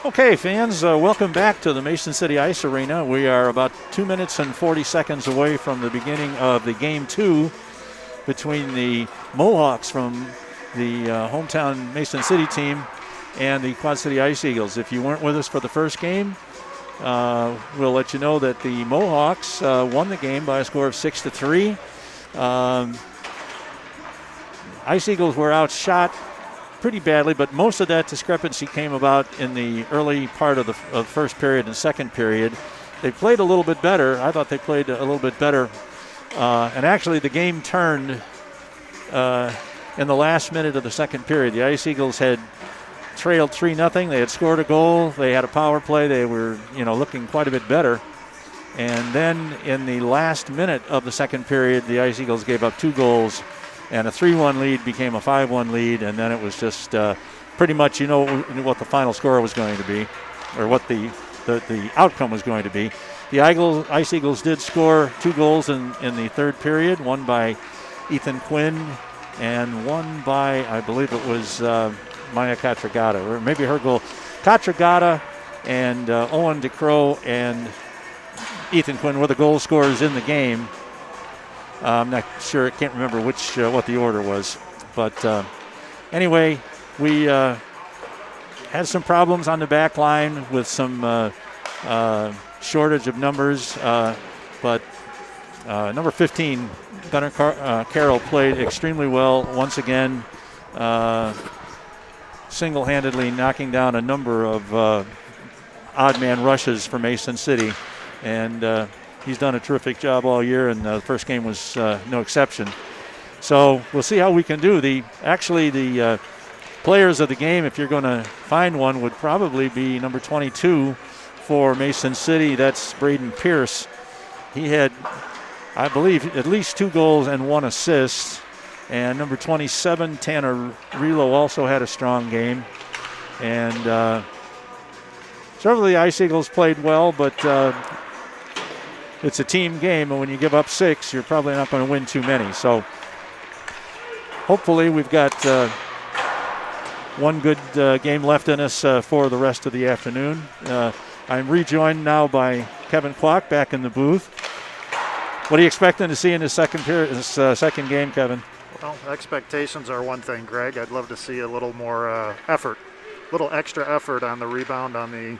Okay, fans, welcome back to the Mason City Ice Arena. We are about 2 minutes and 40 seconds away from the beginning of the Game 2 between the Mohawks from the hometown Mason City team and the Quad City Ice Eagles. If you weren't with us for the first game, we'll let you know that the Mohawks won the game by a score of 6-3. Ice Eagles were outshot pretty badly, but most of that discrepancy came about in the early part of the first period and second period. They played a little bit better. I thought they played a little bit better. And actually the game turned in the last minute of the second period. The Ice Eagles had trailed 3-0. They had scored a goal. They had a power play. They were, looking quite a bit better. And then in the last minute of the second period, the Ice Eagles gave up 2 goals. And a 3-1 lead became a 5-1 lead, and then it was just pretty much what the final score was going to be, or what the outcome was going to be. The Ice Eagles did score 2 goals in the third period, one by Ethan Quinn and one by, I believe it was Maya Catragata, or maybe her goal. Catragata and Owen DeCrow and Ethan Quinn were the goal scorers in the game. I'm not sure. I can't remember what the order was. But anyway, we had some problems on the back line with some shortage of numbers. But number 15, Gunnar Carroll, played extremely well once again, single-handedly knocking down a number of odd man rushes for Mason City. And he's done a terrific job all year, and the first game was no exception. So we'll see how we can do. The players of the game, if you're going to find one, would probably be number 22 for Mason City. That's Braden Pierce. He had, I believe, at least 2 goals and 1 assist. And number 27, Tanner Relo, also had a strong game. And several of the Ice Eagles played well, but it's a team game, and when you give up 6, you're probably not going to win too many. So hopefully we've got one good game left in us for the rest of the afternoon. I'm rejoined now by Kevin Kwok back in the booth. What are you expecting to see in this second second game, Kevin? Well, expectations are one thing, Greg. I'd love to see a little more effort, a little extra effort on the rebound, on the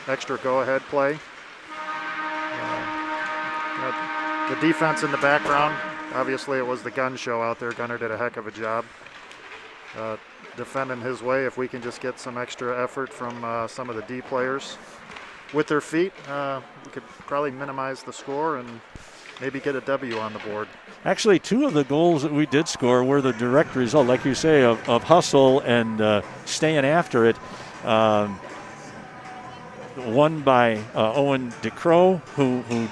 extra go-ahead play. The defense in the background, obviously it was the gun show out there. Gunnar did a heck of a job defending his way. If we can just get some extra effort from some of the D players with their feet, we could probably minimize the score and maybe get a W on the board. Actually, 2 of the goals that we did score were the direct result, like you say, of hustle and staying after it. One by Owen DeCrow, who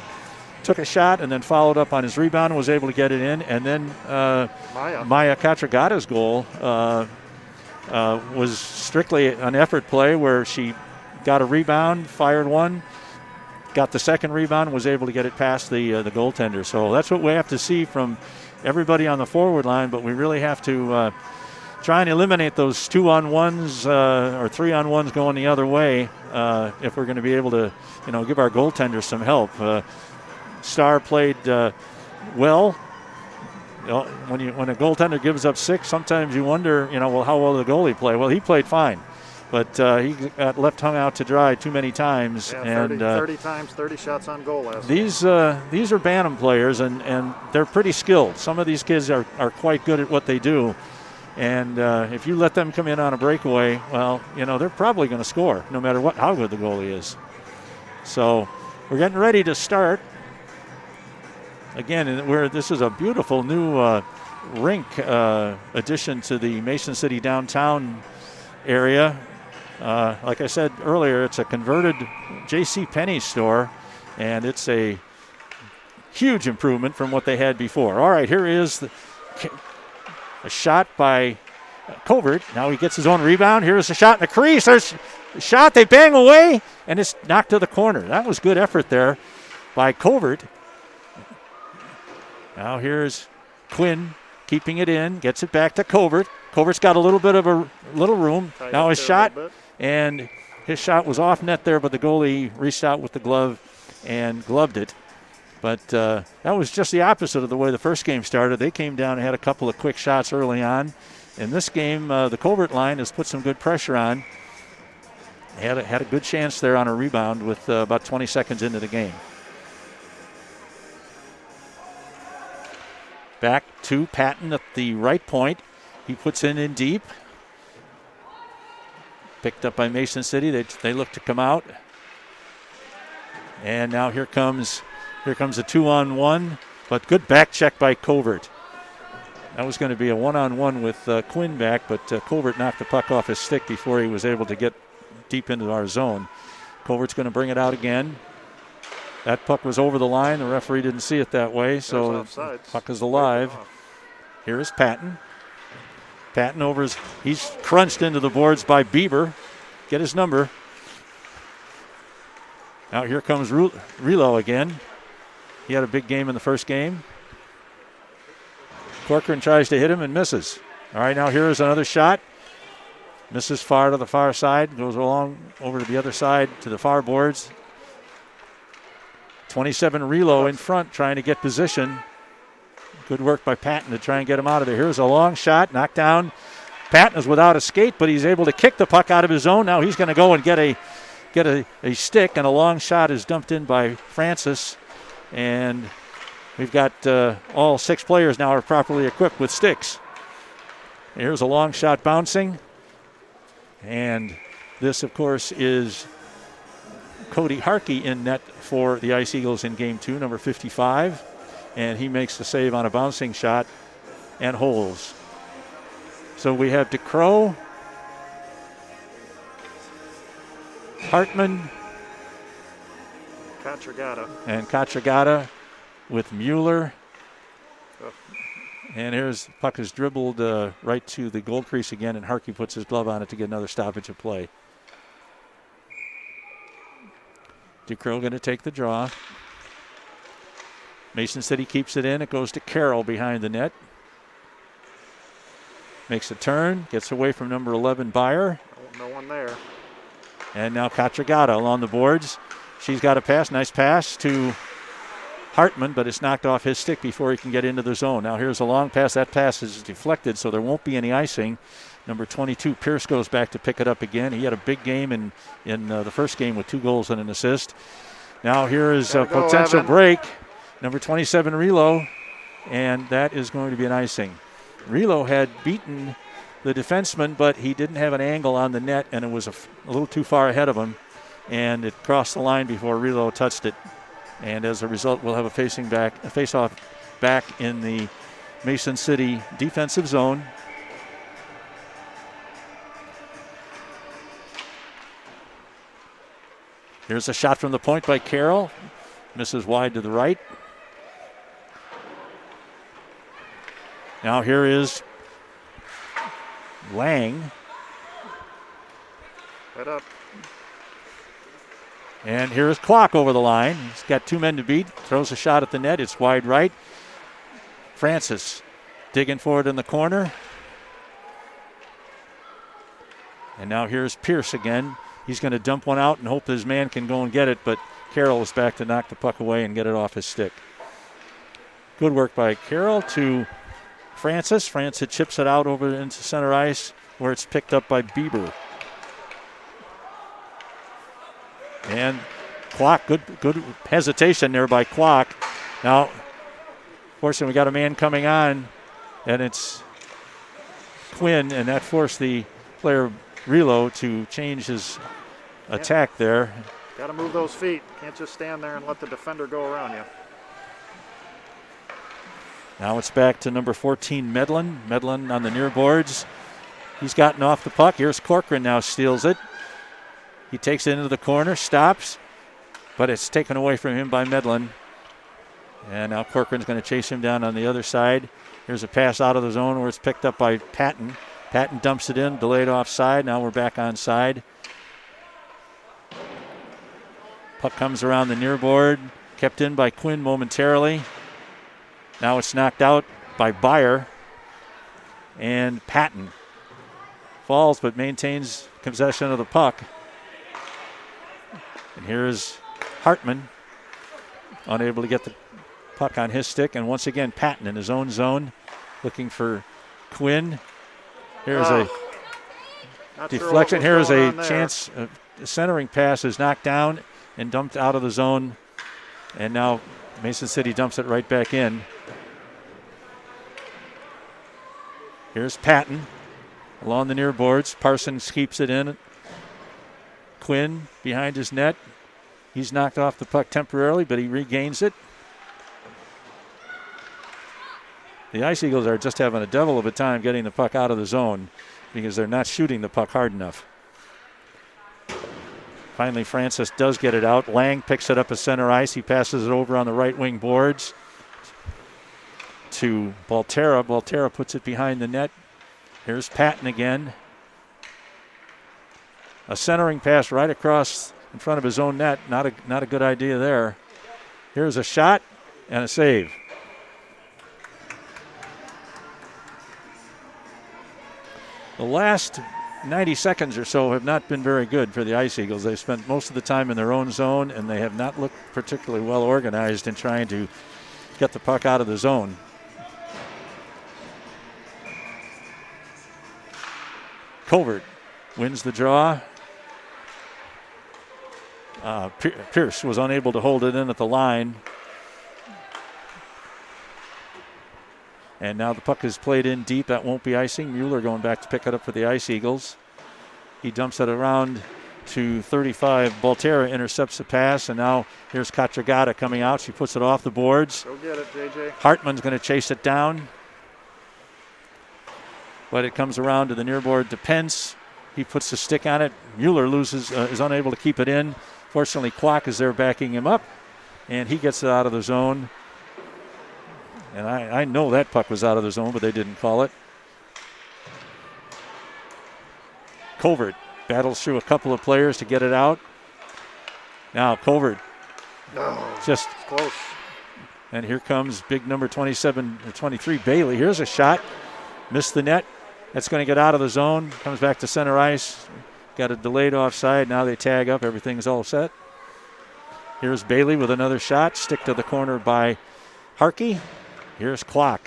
took a shot and then followed up on his rebound and was able to get it in. And then Maya Catragata's goal was strictly an effort play where she got a rebound, fired one, got the second rebound, was able to get it past the goaltender. So that's what we have to see from everybody on the forward line, but we really have to try and eliminate those 2-on-1s or 3-on-1s going the other way if we're going to be able to, give our goaltender some help. Starr played well. When a goaltender gives up 6, sometimes you wonder, how well did the goalie play? Well, he played fine, but he got left hung out to dry too many times. Yeah, 30 times, 30 shots on goal last these are Bantam players, and they're pretty skilled. Some of these kids are quite good at what they do. And if you let them come in on a breakaway, well, they're probably going to score no matter how good the goalie is. So we're getting ready to start. Again, this is a beautiful new rink addition to the Mason City downtown area. Like I said earlier, it's a converted J.C. Penney store, and it's a huge improvement from what they had before. All right, here is a shot by Covert. Now he gets his own rebound. Here's a shot in the crease. There's a shot. They bang away, and it's knocked to the corner. That was good effort there by Covert. Now here's Quinn keeping it in, gets it back to Covert. Covert's got a little bit of a little room. Now his shot, and his shot was off net there, but the goalie reached out with the glove and gloved it. But that was just the opposite of the way the first game started. They came down and had a couple of quick shots early on. In this game, the Covert line has put some good pressure on. Had a good chance there on a rebound with about 20 seconds into the game. Back to Patton at the right point. He puts in deep. Picked up by Mason City. They look to come out. And now here comes a 2-on-1, but good back check by Covert. That was going to be a 1-on-1 with Quinn back, but Covert knocked the puck off his stick before he was able to get deep into our zone. Covert's going to bring it out again. That puck was over the line. The referee didn't see it that way, so the puck is alive. Here is Patton. Patton he's crunched into the boards by Bieber. Get his number. Now here comes Relo again. He had a big game in the first game. Corcoran tries to hit him and misses. All right, now here is another shot. Misses far to the far side. Goes along over to the other side to the far boards. 27 Relo in front trying to get position. Good work by Patton to try and get him out of there. Here's a long shot, knocked down. Patton is without a skate, but he's able to kick the puck out of his zone. Now he's going to go and get a stick, and a long shot is dumped in by Francis. And we've got all 6 players now are properly equipped with sticks. Here's a long shot bouncing. And this, of course, is Cody Harkey in net for the Ice Eagles in Game 2, number 55. And he makes the save on a bouncing shot and holds. So we have DeCrow, Hartman, Katragata with Mueller. Oh. And here's puck is dribbled right to the goal crease again, and Harkey puts his glove on it to get another stoppage of play. DeCrow going to take the draw. Mason City keeps it in. It goes to Carroll behind the net. Makes a turn, gets away from number 11, Byer. No one there. And now Katragata along the boards. She's got a pass, nice pass to Hartman, but it's knocked off his stick before he can get into the zone. Now here's a long pass. That pass is deflected, so there won't be any icing. Number 22, Pierce, goes back to pick it up again. He had a big game in the first game with 2 goals and an assist. Now here is a potential break. Number 27, Relo, and that is going to be an icing. Relo had beaten the defenseman, but he didn't have an angle on the net, and it was a little too far ahead of him, and it crossed the line before Relo touched it. And as a result, we'll have a face-off back in the Mason City defensive zone. Here's a shot from the point by Carroll. Misses wide to the right. Now here is Lang. Head up. And here's Kwok over the line. He's got 2 men to beat. Throws a shot at the net. It's wide right. Francis digging for it in the corner. And now here's Pierce again. He's going to dump one out and hope his man can go and get it, but Carroll is back to knock the puck away and get it off his stick. Good work by Carroll to Francis. Francis chips it out over into center ice where it's picked up by Bieber. And Kwok, good hesitation there by Kwok. Now, fortunately, we got a man coming on, and it's Quinn, and that forced the player Relo to change his attack there. Got to move those feet. Can't just stand there and let the defender go around you. Now it's back to number 14, Medlin. Medlin on the near boards. He's gotten off the puck. Here's Corcoran now steals it. He takes it into the corner, stops, but it's taken away from him by Medlin. And now Corcoran's going to chase him down on the other side. Here's a pass out of the zone where it's picked up by Patton. Patton dumps it in, delayed offside. Now we're back onside. Puck comes around the near board, kept in by Quinn momentarily. Now it's knocked out by Byer. And Patton falls but maintains possession of the puck. And here's Hartman, unable to get the puck on his stick. And once again, Patton in his own zone, looking for Quinn. Here's a deflection. Here's a chance. The centering pass is knocked down and dumped out of the zone. And now Mason City dumps it right back in. Here's Patton along the near boards. Parsons keeps it in. Quinn behind his net. He's knocked off the puck temporarily, but he regains it. The Ice Eagles are just having a devil of a time getting the puck out of the zone because they're not shooting the puck hard enough. Finally, Francis does get it out. Lang picks it up at center ice. He passes it over on the right wing boards to Baltera. Baltera puts it behind the net. Here's Patton again. A centering pass right across in front of his own net. Not a good idea there. Here's a shot and a save. The last 90 seconds or so have not been very good for the Ice Eagles. They've spent most of the time in their own zone, and they have not looked particularly well organized in trying to get the puck out of the zone. Covert wins the draw. Pierce was unable to hold it in at the line. And now the puck is played in deep. That won't be icing. Mueller going back to pick it up for the Ice Eagles. He dumps it around to 35. Baltera intercepts the pass, and now here's Katragata coming out. She puts it off the boards. Go get it, JJ. Hartman's going to chase it down. But it comes around to the near board to Pence. He puts the stick on it. Mueller is unable to keep it in. Fortunately, Kwok is there backing him up, and he gets it out of the zone. And I know that puck was out of the zone, but they didn't call it. Covert battles through a couple of players to get it out. Now Covert. No, just close. And here comes big number 27 or 23 Bailey. Here's a shot. Missed the net. That's going to get out of the zone. Comes back to center ice. Got a delayed offside. Now they tag up. Everything's all set. Here's Bailey with another shot. Stick to the corner by Harkey. Here's Kwok.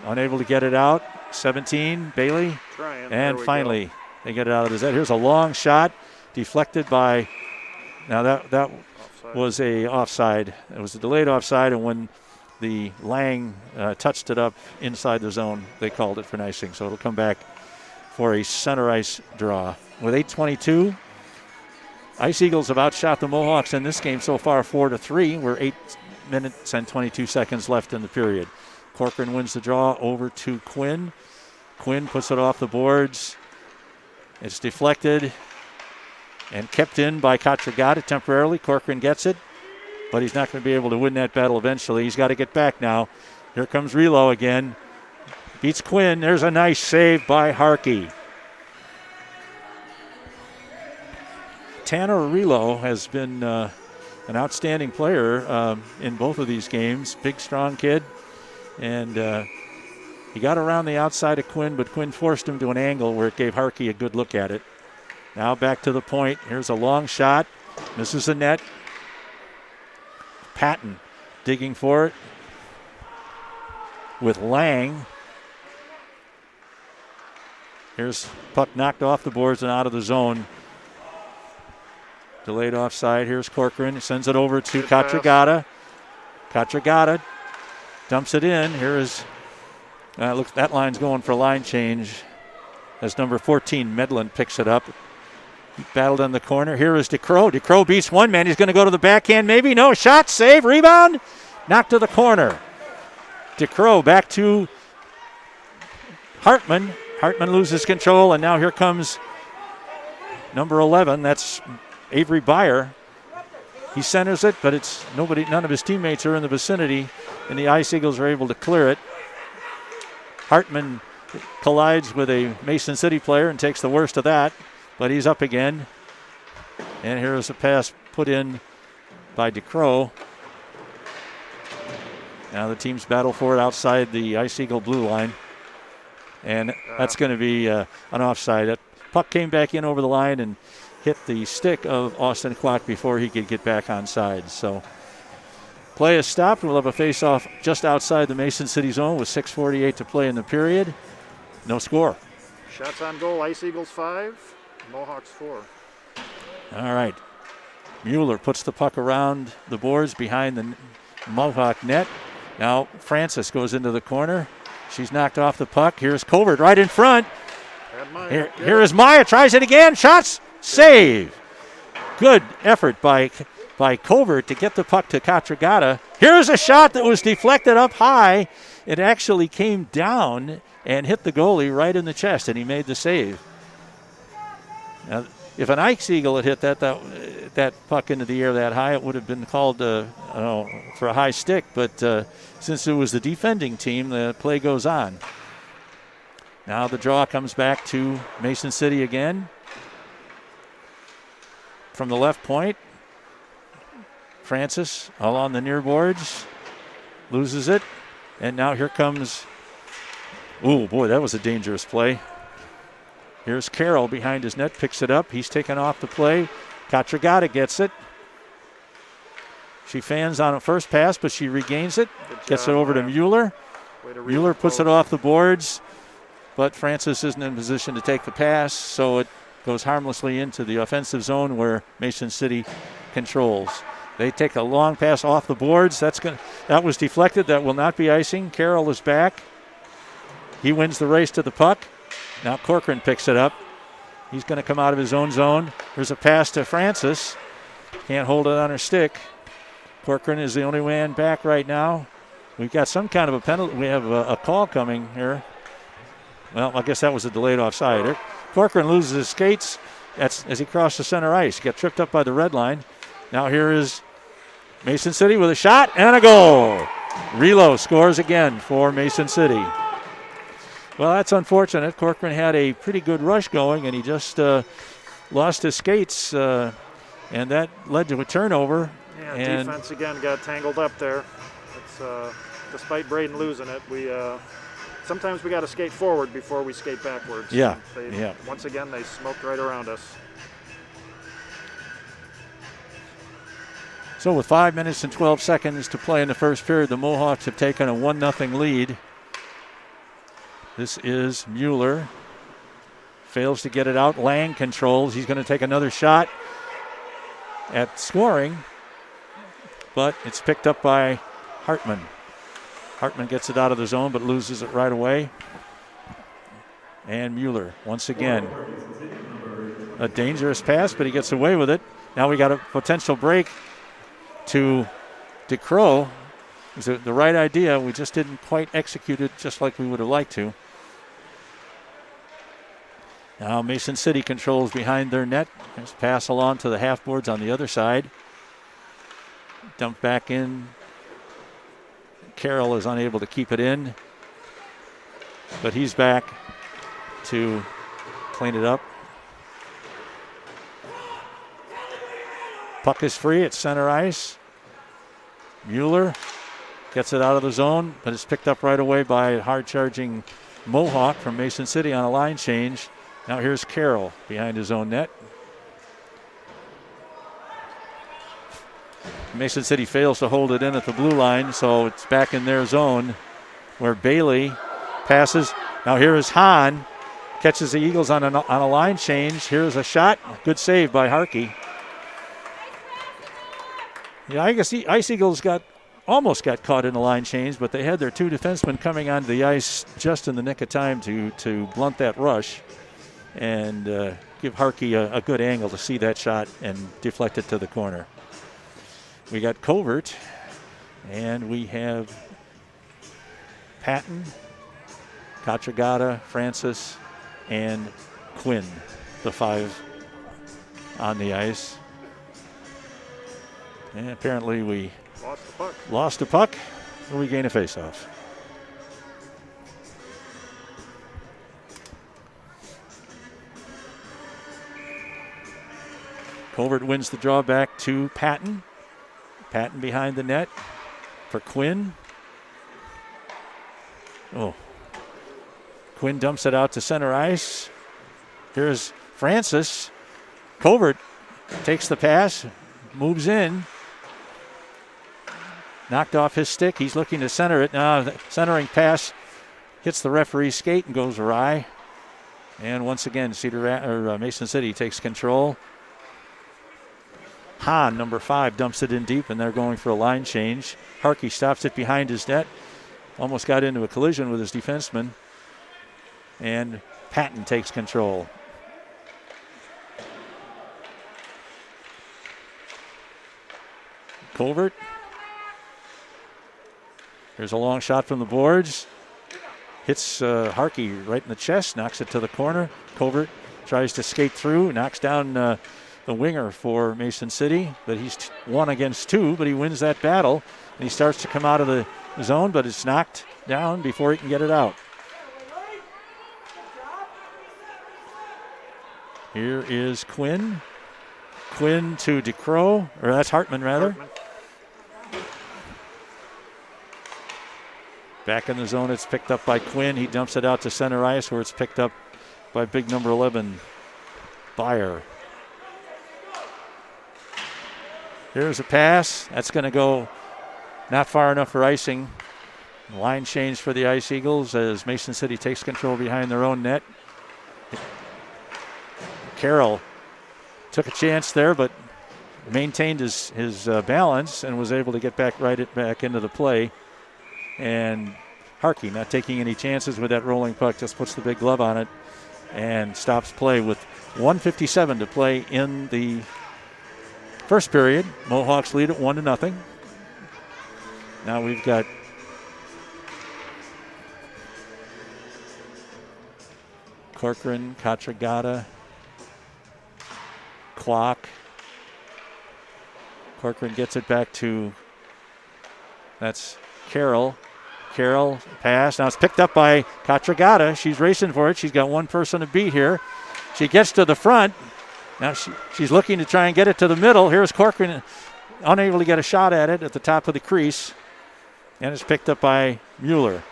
Unable to get it out. 17, Bailey. Trying. And finally, they get it out of the net. Here's a long shot. Deflected by, now that offside. Was a offside. It was a delayed offside, and when the Lang touched it up inside the zone, they called it for icing. So it'll come back for a center ice draw. With 8:22, Ice Eagles have outshot the Mohawks in this game so far 4-3. We're 8 minutes and 22 seconds left in the period. Corcoran wins the draw over to Quinn. Quinn puts it off the boards. It's deflected and kept in by Katragata temporarily. Corcoran gets it, but he's not going to be able to win that battle eventually. He's got to get back now. Here comes Relo again. Beats Quinn. There's a nice save by Harkey. Tanner Relo has been an outstanding player in both of these games. Big, strong kid. And he got around the outside of Quinn, but Quinn forced him to an angle where it gave Harkey a good look at it. Now back to the point. Here's a long shot. Misses the net. Patton digging for it with Lang. Here's puck knocked off the boards and out of the zone. Delayed offside. Here's Corcoran. Sends it over to Katragata. Katragata dumps it in. Here is, looks that line's going for a line change as number 14, Medlin, picks it up. He battled in the corner. Here is DeCrow. DeCrow beats one man. He's going to go to the backhand, maybe. No, shot, save, rebound. Knocked to the corner. DeCrow back to Hartman. Hartman loses control, and now here comes number 11. That's Avery Byer. He centers it, but it's none of his teammates are in the vicinity, and the Ice Eagles are able to clear it. Hartman collides with a Mason City player and takes the worst of that, but he's up again. And here is a pass put in by DeCrow. Now the teams battle for it outside the Ice Eagle blue line. And that's going to be an offside. That puck came back in over the line, and hit the stick of Austin Kwok before he could get back on side. So play is stopped. We'll have a face-off just outside the Mason City zone with 6:48 to play in the period. No score. Shots on goal, Ice Eagles 5, Mohawks 4. All right. Mueller puts the puck around the boards behind the Mohawk net. Now Francis goes into the corner. She's knocked off the puck. Here's Covert right in front. Here is Maya, tries it again. Shots, save. Good effort by Covert to get the puck to Katragata. Here's a shot that was deflected up high. It actually came down and hit the goalie right in the chest, and he made the save. Now, if an Ice Eagle had hit that puck into the air that high, it would have been called for a high stick. But since it was the defending team, the play goes on. Now the draw comes back to Mason City again. From the left point, Francis all on the near boards, loses it. And now here comes, oh boy, that was a dangerous play. Here's Carroll behind his net, picks it up. He's taken off the play. Katragata gets it. She fans on a first pass, but she regains it. Gets it over to Mueller. Mueller puts it off the boards, but Francis isn't in position to take the pass, so it goes harmlessly into the offensive zone where Mason City controls. They take a long pass off the boards. That was deflected. That will not be icing. Carroll is back. He wins the race to the puck. Now Corcoran picks it up. He's going to come out of his own zone. There's a pass to Francis. Can't hold it on her stick. Corcoran is the only man back right now. We've got some kind of a penalty. We have a call coming here. Well, I guess that was a delayed offside. Corcoran loses his skates as he crossed the center ice. He got tripped up by the red line. Now here is Mason City with a shot and a goal. Relo scores again for Mason City. Well, that's unfortunate. Corcoran had a pretty good rush going, and he just lost his skates, and that led to a turnover. Yeah, and defense again got tangled up there. It's, despite Braden losing it, sometimes we got to skate forward before we skate backwards. Yeah. Once again, they smoked right around us. So with 5 minutes and 12 seconds to play in the first period, the Mohawks have taken a 1-0 lead. This is Mueller. Fails to get it out. Lang controls. He's going to take another shot at scoring, but it's picked up by Hartman. Hartman gets it out of the zone but loses it right away. And Mueller, once again, a dangerous pass, but he gets away with it. Now we got a potential break to DeCrow. It was the right idea. We just didn't quite execute it just like we would have liked to. Now Mason City controls behind their net. There's a pass along to the half boards on the other side. Dump back in. Carroll is unable to keep it in, but he's back to clean it up. Puck is free at center ice. Mueller gets it out of the zone, but it's picked up right away by a hard-charging Mohawk from Mason City on a line change. Now here's Carroll behind his own net. Mason City fails to hold it in at the blue line, so it's back in their zone where Bailey passes. Now here is Hahn, catches the Eagles on a line change. Here's a shot. Good save by Harkey. Yeah, I guess the Ice Eagles almost got caught in the line change, but they had their two defensemen coming onto the ice just in the nick of time to blunt that rush and give Harkey a good angle to see that shot and deflect it to the corner. We got Covert, and we have Patton, Katragata, Francis, and Quinn, the five on the ice. And apparently we lost the puck. And we gain a faceoff. Covert wins the draw back to Patton. Patton behind the net for Quinn. Oh. Quinn dumps it out to center ice. Here's Francis. Covert takes the pass, moves in. Knocked off his stick. He's looking to center it. Now the centering pass hits the referee's skate and goes awry. And once again, Mason City takes control. Hahn, number 5, dumps it in deep, and they're going for a line change. Harkey stops it behind his net. Almost got into a collision with his defenseman. And Patton takes control. Covert. Here's a long shot from the boards. Hits Harkey right in the chest, knocks it to the corner. Covert tries to skate through, knocks down the winger for Mason City, but he's 1 against 2, but he wins that battle. And he starts to come out of the zone, but it's knocked down before he can get it out. Here is Quinn. Quinn to DeCrow, or that's Hartman rather. Back in the zone, it's picked up by Quinn. He dumps it out to center ice where it's picked up by big number 11, Byer. Here's a pass. That's going to go not far enough for icing. Line change for the Ice Eagles as Mason City takes control behind their own net. Carroll took a chance there, but maintained his balance and was able to get back into the play. And Harkey not taking any chances with that rolling puck, just puts the big glove on it and stops play with 1:57 to play in the first period. Mohawks lead at 1-0. Now we've got Corcoran, Katragata, Kwok. Corcoran gets it back to, that's Carroll. Carroll pass. Now it's picked up by Katragata. She's racing for it. She's got one person to beat here. She gets to the front. Now she's looking to try and get it to the middle. Here's Corcoran, unable to get a shot at it at the top of the crease. And it's picked up by Mueller.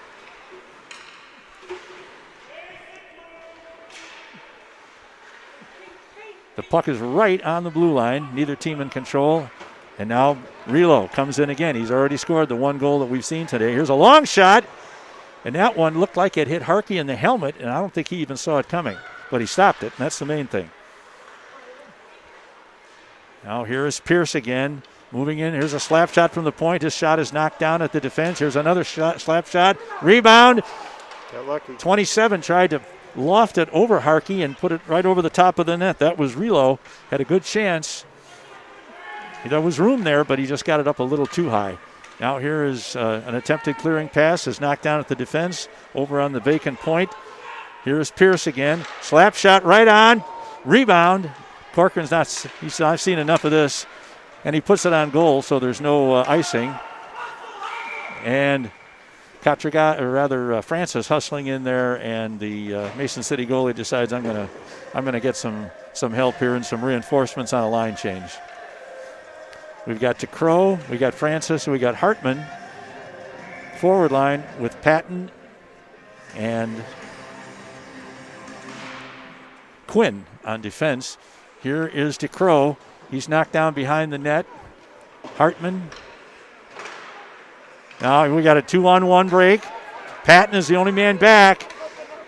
The puck is right on the blue line. Neither team in control. And now Relo comes in again. He's already scored the one goal that we've seen today. Here's a long shot. And that one looked like it hit Harkey in the helmet, and I don't think he even saw it coming. But he stopped it, and that's the main thing. Now here is Pierce again, moving in. Here's a slap shot from the point. His shot is knocked down at the defense. Here's another slap shot. Rebound. Got lucky. 27 tried to loft it over Harkey and put it right over the top of the net. That was Relo. Had a good chance. There was room there, but he just got it up a little too high. Now here is an attempted clearing pass. Is knocked down at the defense over on the vacant point. Here is Pierce again. Slap shot right on. Rebound. Corcoran's not, I've seen enough of this. And he puts it on goal, so there's no icing. And Francis hustling in there, and the Mason City goalie decides I'm gonna get some help here and some reinforcements on a line change. We've got DeCrow, we got Francis, we got Hartman. Forward line with Patton and Quinn on defense. Here is DeCrow. He's knocked down behind the net. Hartman. Now we got a 2-on-1 break. Patton is the only man back.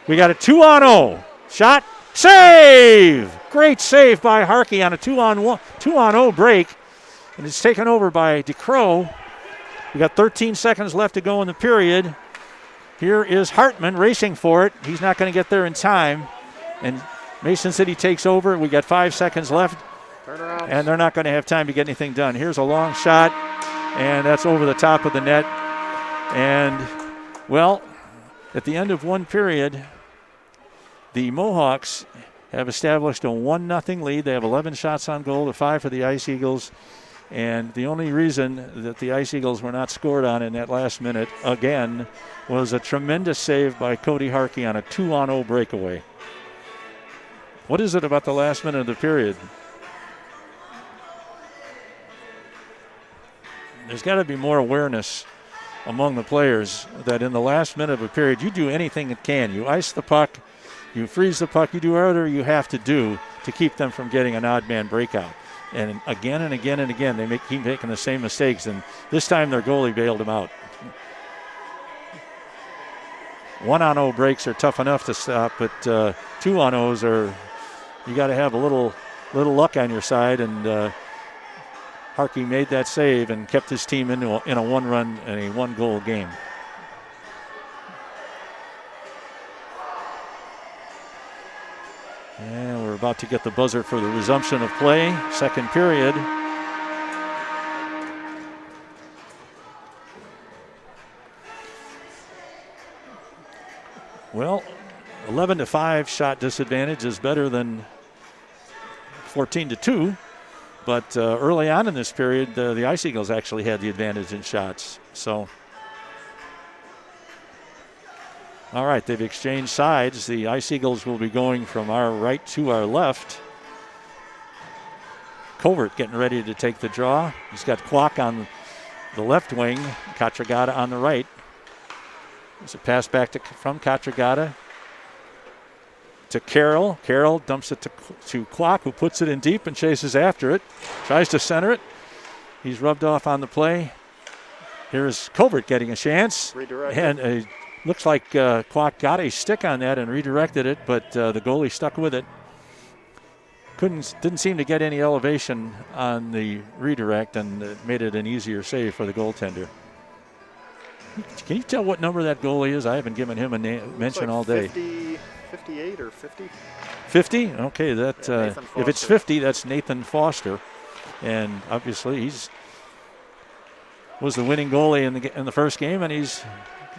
We got a 2-on-0. Shot. Save! Great save by Harkey on a 2-on-0 break. And it's taken over by DeCrow. We got 13 seconds left to go in the period. Here is Hartman racing for it. He's not going to get there in time. And Mason City takes over. We got 5 seconds left. Turn around. And they're not going to have time to get anything done. Here's a long shot. And that's over the top of the net. And, well, at the end of one period, the Mohawks have established a 1-0 lead. They have 11 shots on goal to 5 for the Ice Eagles. And the only reason that the Ice Eagles were not scored on in that last minute, again, was a tremendous save by Cody Harkey on a 2-on-0 breakaway. What is it about the last minute of the period? There's got to be more awareness among the players that in the last minute of a period, you do anything that can. You ice the puck, you freeze the puck, you do whatever you have to do to keep them from getting an odd man breakout. And again and again and again, they keep making the same mistakes. And this time their goalie bailed them out. 1-on-0 breaks are tough enough to stop, but 2-on-0s are, you got to have a little luck on your side. And Harkey made that save and kept his team in a 1-run and a 1-goal game. And we're about to get the buzzer for the resumption of play, second period. Well, 11-5 shot disadvantage is better than 14-2, but early on in this period, the Ice Eagles actually had the advantage in shots. So, all right, they've exchanged sides. The Ice Eagles will be going from our right to our left. Covert getting ready to take the draw. He's got Kwok on the left wing, Katragata on the right. There's a pass back from Katragata to Carroll. Carroll dumps it to Kwok, who puts it in deep and chases after it. Tries to center it. He's rubbed off on the play. Here's Covert getting a chance. Redirected. And looks like Kwok got a stick on that and redirected it, but the goalie stuck with it. Didn't seem to get any elevation on the redirect and made it an easier save for the goaltender. Can you tell what number that goalie is? I haven't given him a mention all day. 58 or 50? 50? Okay, that if it's 50, that's Nathan Foster, and obviously was the winning goalie in the first game, and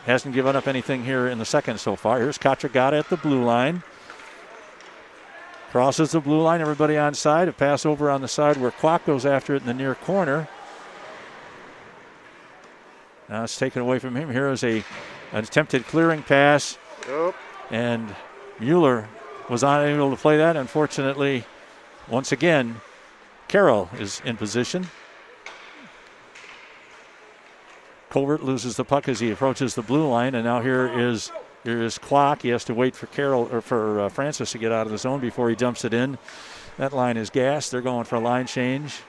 hasn't given up anything here in the second so far. Here's Katragata at the blue line. Crosses the blue line, everybody on side. A pass over on the side where Kwok goes after it in the near corner. Now it's taken away from him. Here is an attempted clearing pass. Yep. And Mueller was unable to play that. Unfortunately, once again, Carroll is in position. Colbert loses the puck as he approaches the blue line, and now here is Kwok. He has to wait for Carroll or for Francis to get out of the zone before he dumps it in. That line is gassed. They're going for a line change.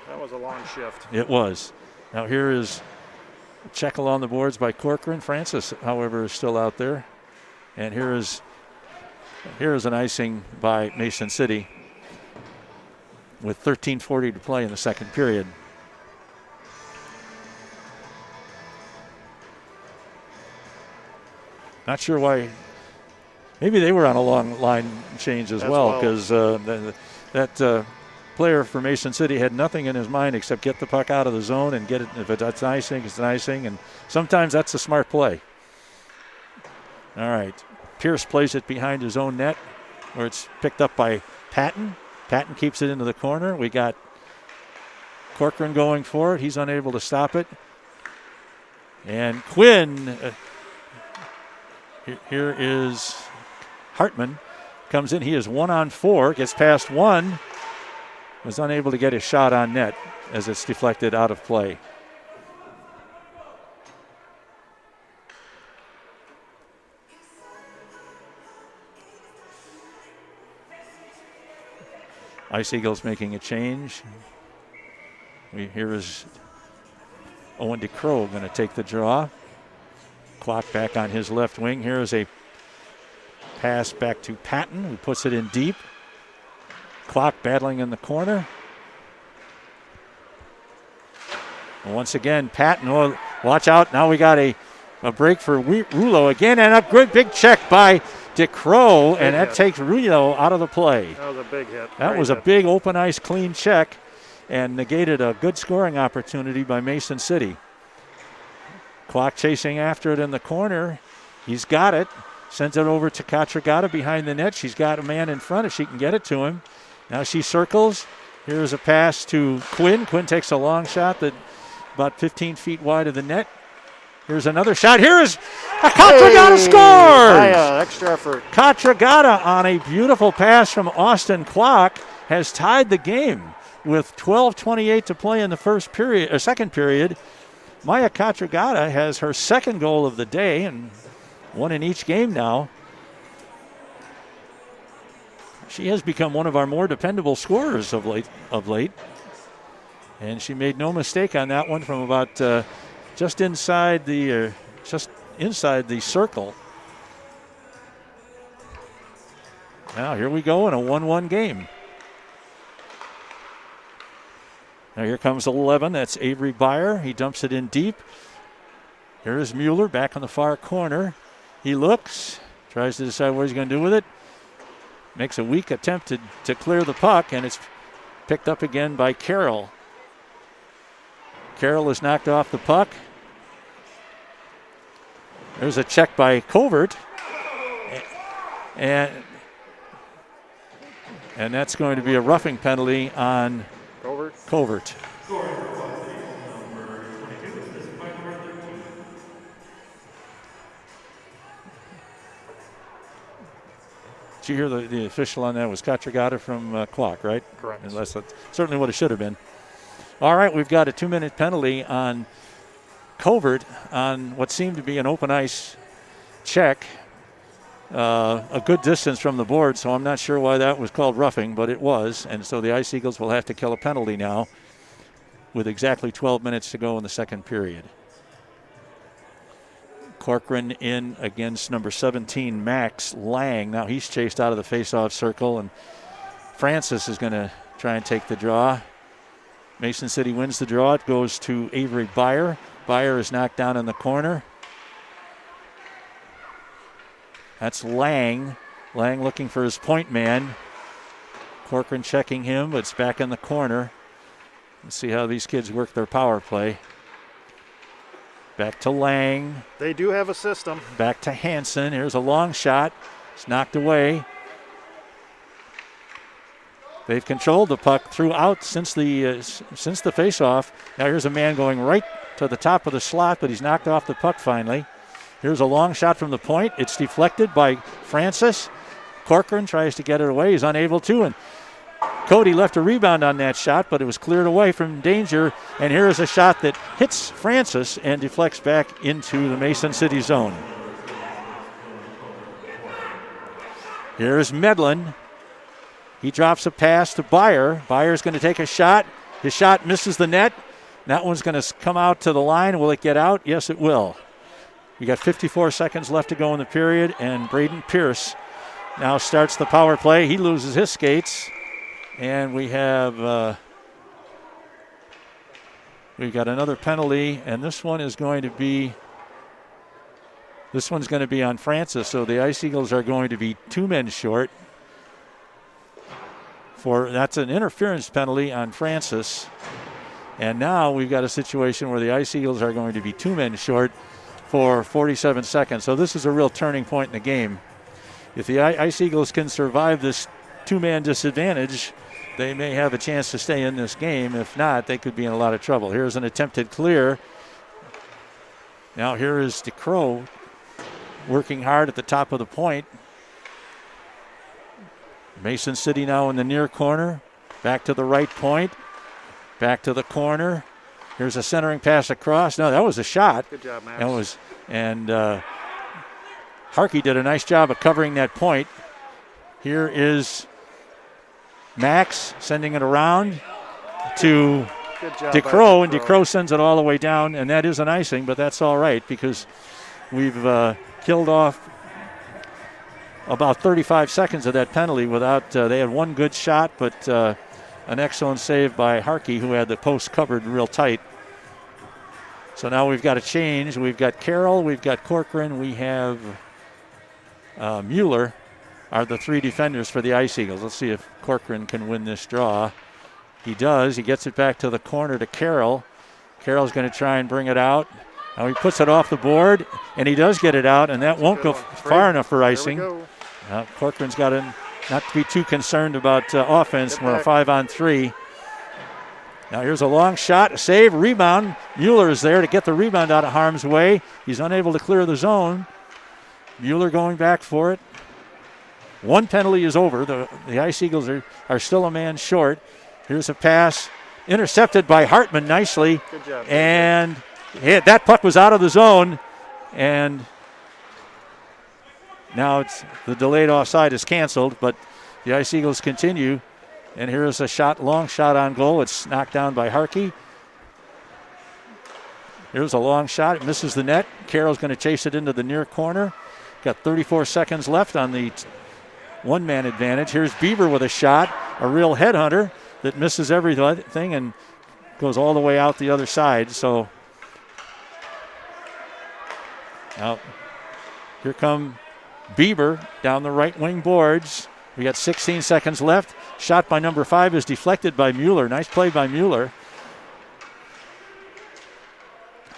That was a long shift. It was. Now here is a check along the boards by Corcoran. Francis, however, is still out there. And here is an icing by Mason City with 13:40 to play in the second period. Not sure why. Maybe they were on a long line change as well, because that player for Mason City had nothing in his mind except get the puck out of the zone and get it. If it's icing, it's an icing, and sometimes that's a smart play. All right. Pierce plays it behind his own net, where it's picked up by Patton. Patton keeps it into the corner. We got Corcoran going for it. He's unable to stop it. And Quinn, here is Hartman, comes in. He is 1-on-4, gets past one, was unable to get his shot on net as it's deflected out of play. Ice Eagles making a change. Here is Owen DeCrow going to take the draw. Clock back on his left wing. Here is a pass back to Patton, who puts it in deep. Clock battling in the corner. And once again, Patton, oh, watch out. Now we got a break for Rulo again, and a good big check by DeCrow, and that takes Rulo out of the play. That was a big hit. That was a big open ice clean check and negated a good scoring opportunity by Mason City. Clock chasing after it in the corner. He's got it. Sends it over to Katragata behind the net. She's got a man in front if she can get it to him. Now she circles. Here's a pass to Quinn. Quinn takes a long shot that about 15 feet wide of the net. Here's another shot. Here is Katragata scores! Extra effort. Katragata on a beautiful pass from Austin Clock has tied the game with 12:28 to play in the second period. Maya Katragata has her second goal of the day and one in each game now. She has become one of our more dependable scorers of late. And she made no mistake on that one from about just inside the circle. Now here we go in a 1-1 game. Now here comes 11. That's Avery Byer. He dumps it in deep. Here is Mueller back on the far corner. He looks, tries to decide what he's going to do with it. Makes a weak attempt to clear the puck, and it's picked up again by Carroll. Carroll is knocked off the puck. There's a check by Covert. And that's going to be a roughing penalty on Covert. Did you hear the official on that was Katragata from Quack, right? Correct. Unless that's certainly what it should have been. All right, we've got a 2-minute penalty on Covert on what seemed to be an open ice check. A good distance from the board, so I'm not sure why that was called roughing, but it was. And so the Ice Eagles will have to kill a penalty now with exactly 12 minutes to go in the second period. Corcoran in against number 17, Max Lang. Now he's chased out of the faceoff circle, and Francis is going to try and take the draw. Mason City wins the draw. It goes to Avery Byer. Byer is knocked down in the corner. That's Lang. Lang looking for his point man. Corcoran checking him, but it's back in the corner. Let's see how these kids work their power play. Back to Lang. They do have a system. Back to Hansen. Here's a long shot. It's knocked away. They've controlled the puck throughout since the face-off. Now here's a man going right to the top of the slot, but he's knocked off the puck finally. Here's a long shot from the point. It's deflected by Francis. Corcoran tries to get it away. He's unable to, and Cody left a rebound on that shot, but it was cleared away from danger. And here is a shot that hits Francis and deflects back into the Mason City zone. Here's Medlin. He drops a pass to Byer. Byer's going to take a shot. His shot misses the net. That one's going to come out to the line. Will it get out? Yes, it will. We got 54 seconds left to go in the period, and Braden Pierce now starts the power play. He loses his skates, and we've got another penalty, and this one's going to be on Francis. So the Ice Eagles are going to be 2 men short. That's an interference penalty on Francis. And now we've got a situation where the Ice Eagles are going to be 2 men short for 47 seconds. So this is a real turning point in the game. If the Ice Eagles can survive this 2-man disadvantage, they may have a chance to stay in this game. If not, they could be in a lot of trouble. Here's an attempted clear. Now here is DeCrow working hard at the top of the point. Mason City now in the near corner. Back to the right point. Back to the corner. Here's a centering pass across. No, that was a shot. Good job, Max. Harkey did a nice job of covering that point. Here is Max sending it around to DeCrow, and DeCrow sends it all the way down, and that is an icing, but that's all right because we've killed off about 35 seconds of that penalty without, they had one good shot, but an excellent save by Harkey, who had the post covered real tight. So now we've got a change. We've got Carroll, we've got Corcoran, we have Mueller are the 3 defenders for the Ice Eagles. Let's see if Corcoran can win this draw. He does. He gets it back to the corner to Carroll. Carroll's going to try and bring it out. Now he puts it off the board, and he does get it out, and that won't go far enough for icing. Corcoran's got to not to be too concerned about offense when a 5-on-3. Now here's a long shot, a save, rebound. Mueller is there to get the rebound out of harm's way. He's unable to clear the zone. Mueller going back for it. One penalty is over. The Ice Eagles are still a man short. Here's a pass intercepted by Hartman nicely. Good job. And that puck was out of the zone. And now the delayed offside is canceled, but the Ice Eagles continue. And here is a shot, long shot on goal. It's knocked down by Harkey. Here's a long shot. It misses the net. Carroll's going to chase it into the near corner. Got 34 seconds left on the one-man advantage. Here's Bieber with a shot, a real headhunter that misses everything and goes all the way out the other side. So now here come Bieber down the right wing boards. We got 16 seconds left. Shot by number 5 is deflected by Mueller. Nice play by Mueller.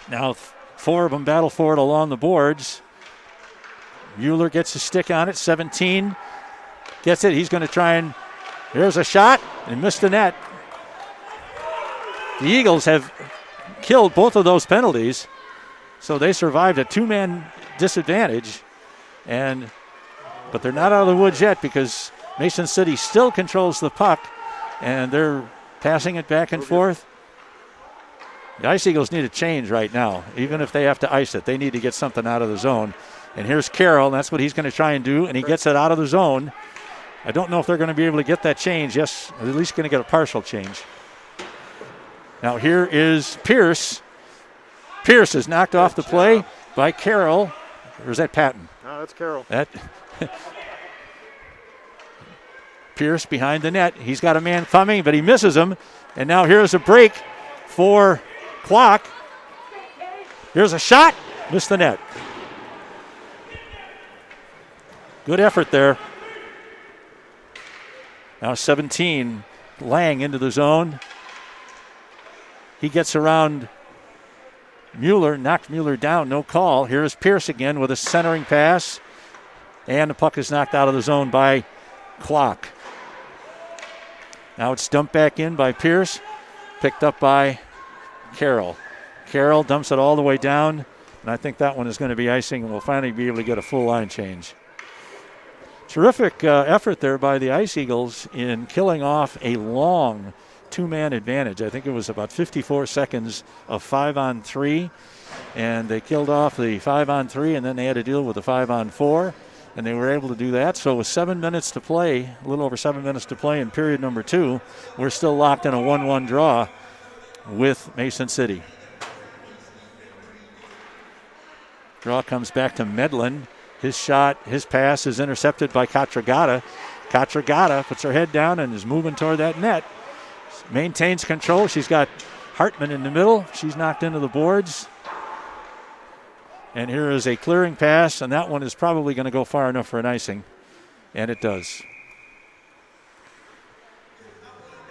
Now 4 of them battle for it along the boards. Mueller gets a stick on it. 17 gets it. He's going to try and there's a shot and missed the net. The Eagles have killed both of those penalties, so they survived a 2-man disadvantage. But they're not out of the woods yet because Mason City still controls the puck, and they're passing it back and forth. The Ice Eagles need a change right now. Even if they have to ice it, they need to get something out of the zone. And here's Carroll, and that's what he's going to try and do, and he gets it out of the zone. I don't know if they're going to be able to get that change. Yes, at least going to get a partial change. Now here is Pierce. Pierce is knocked off the play by Carroll. Or is that Patton? No, that's Carroll. Pierce behind the net. He's got a man coming, but he misses him. And now here's a break for Kwok. Here's a shot. Missed the net. Good effort there. Now 17. Lang into the zone. He gets around Mueller, knocked Mueller down, no call. Here's Pierce again with a centering pass. And the puck is knocked out of the zone by Kwok. Now it's dumped back in by Pierce, picked up by Carroll. Carroll dumps it all the way down, and I think that one is going to be icing, and we'll finally be able to get a full line change. Terrific effort there by the Ice Eagles in killing off a long 2-man advantage. I think it was about 54 seconds of 5-on-3, and they killed off the 5-on-3, and then they had to deal with the 5-on-4. And they were able to do that. So with 7 minutes to play, a little over 7 minutes to play in period number 2, we're still locked in a 1-1 draw with Mason City. Draw comes back to Medlin. His shot, his pass is intercepted by Katragata. Katragata puts her head down and is moving toward that net. Maintains control. She's got Hartman in the middle. She's knocked into the boards. And here is a clearing pass, and that one is probably going to go far enough for an icing. And it does.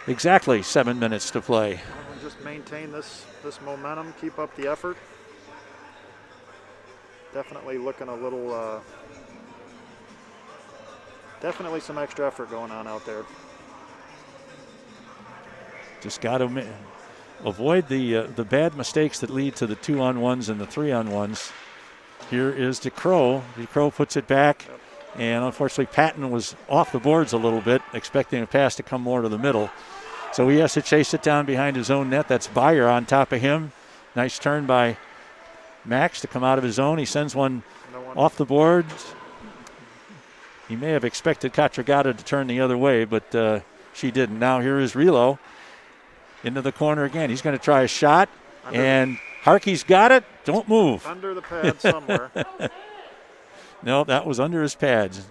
Exactly 7 minutes to play. Just maintain this momentum, keep up the effort. Definitely looking a little, definitely some extra effort going on out there. Just got to avoid the bad mistakes that lead to the 2-on-1s and the 3-on-1s. Here is DeCrow. DeCrow puts it back, and unfortunately Patton was off the boards a little bit, expecting a pass to come more to the middle. So he has to chase it down behind his own net. That's Beyer on top of him. Nice turn by Max to come out of his zone. He sends one off the boards. He may have expected Katragata to turn the other way, but she didn't. Now here is Relo into the corner again. He's going to try a shot, and Harkey's got it. Don't move. Under the pad somewhere. No, that was under his pads.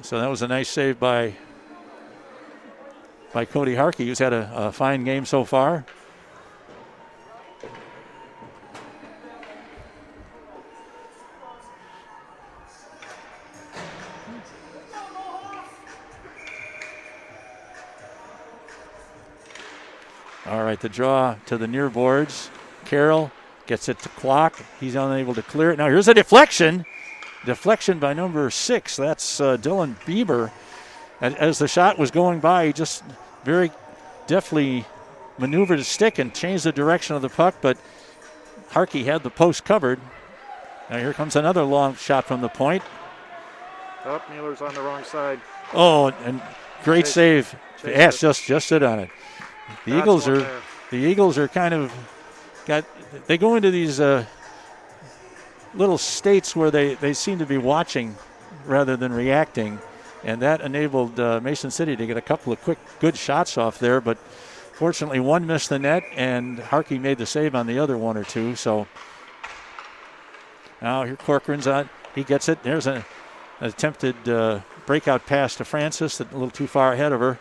So that was a nice save by Cody Harkey, who's had a fine game so far. All right, the draw to the near boards. Carroll gets it to Kwok. He's unable to clear it. Now here's a deflection. Deflection by number 6. That's Dylan Bieber. As the shot was going by, he just very deftly maneuvered his stick and changed the direction of the puck, but Harkey had the post covered. Now here comes another long shot from the point. Oh, Mueller's on the wrong side. Oh, and great save. Yes, just sit on it. The Eagles are kind of they go into these little states where they seem to be watching rather than reacting. And that enabled Mason City to get a couple of quick, good shots off there. But fortunately, one missed the net, and Harkey made the save on the other one or two. So now here Corcoran's on. He gets it. There's an attempted breakout pass to Francis, a little too far ahead of her.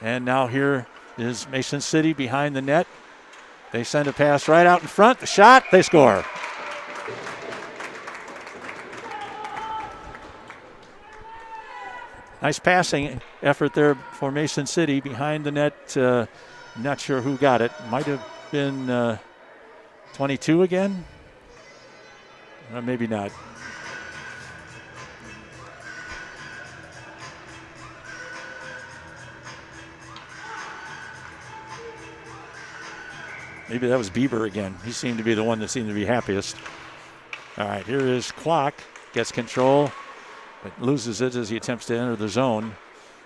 And now here is Mason City behind the net. They send a pass right out in front. The shot, they score. Nice passing effort there for Mason City behind the net. Not sure who got it. Might have been 22 again. Maybe not. Maybe that was Bieber again. He seemed to be the one that seemed to be happiest. All right, here is Kwok. Gets control, but loses it as he attempts to enter the zone.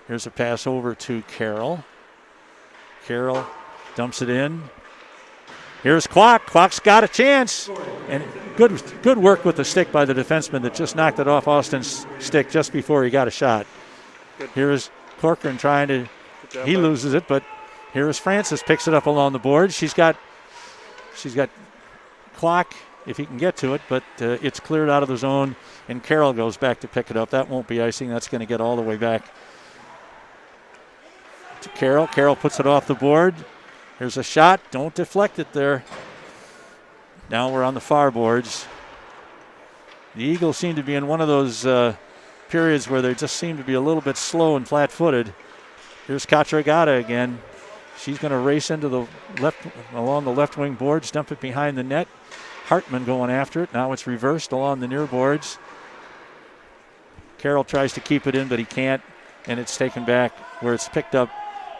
Here's a pass over to Carroll. Carroll dumps it in. Here's Kwok. Kwok's got a chance. And good work with the stick by the defenseman that just knocked it off Austin's stick just before he got a shot. Good. Here is Corcoran trying to, he loses it, but here is Francis, picks it up along the board. She's got Kwok, if he can get to it, but it's cleared out of the zone, and Carroll goes back to pick it up. That won't be icing. That's going to get all the way back to Carroll. Carroll puts it off the board. Here's a shot. Don't deflect it there. Now we're on the far boards. The Eagles seem to be in one of those periods where they just seem to be a little bit slow and flat-footed. Here's Katragata again. She's going to race into the left, along the left wing boards, dump it behind the net. Hartman going after it. Now it's reversed along the near boards. Carroll tries to keep it in, but he can't, and it's taken back where it's picked up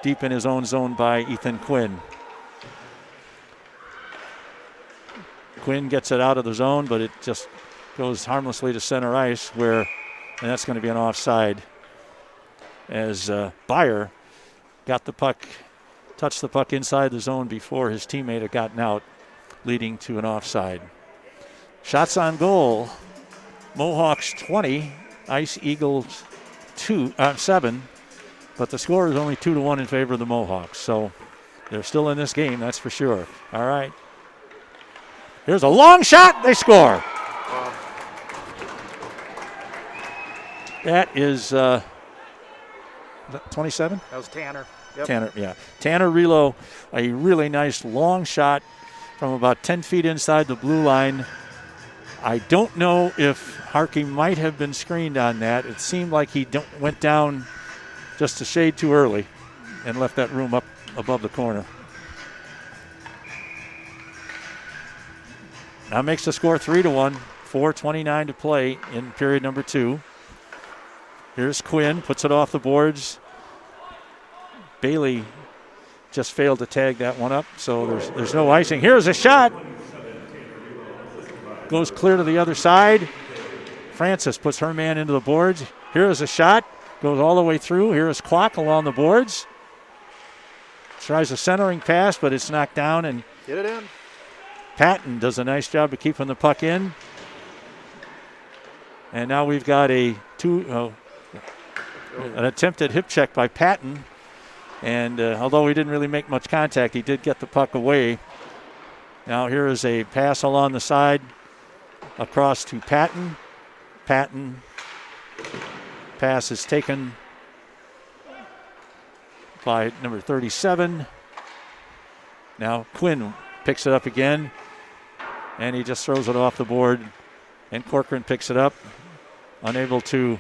deep in his own zone by Ethan Quinn. Quinn gets it out of the zone, but it just goes harmlessly to center ice, and that's going to be an offside as Byer got the puck, touched the puck inside the zone before his teammate had gotten out, leading to an offside. Shots on goal. Mohawks 20, Ice Eagles 7, but the score is only 2-1 in favor of the Mohawks, so they're still in this game, that's for sure. All right. Here's a long shot, they score. That is 27? That was Tanner. Yep. Tanner, yeah. Tanner Relo, a really nice long shot from about 10 feet inside the blue line. I don't know if Harkey might have been screened on that. It seemed like he went down just a shade too early and left that room up above the corner. Now makes the score 3-1, 4:29 to play in period number 2. Here's Quinn, puts it off the boards. Bailey just failed to tag that one up, so there's no icing. Here's a shot. Goes clear to the other side. Francis puts her man into the boards. Here is a shot. Goes all the way through. Here is Kwok along the boards. Tries a centering pass, but it's knocked down. And get it in. Patton does a nice job of keeping the puck in. And now we've got an attempted hip check by Patton. And although he didn't really make much contact, he did get the puck away. Now here is a pass along the side across to Patton. Patton pass is taken by number 37. Now Quinn picks it up again, and he just throws it off the board, and Corcoran picks it up, unable to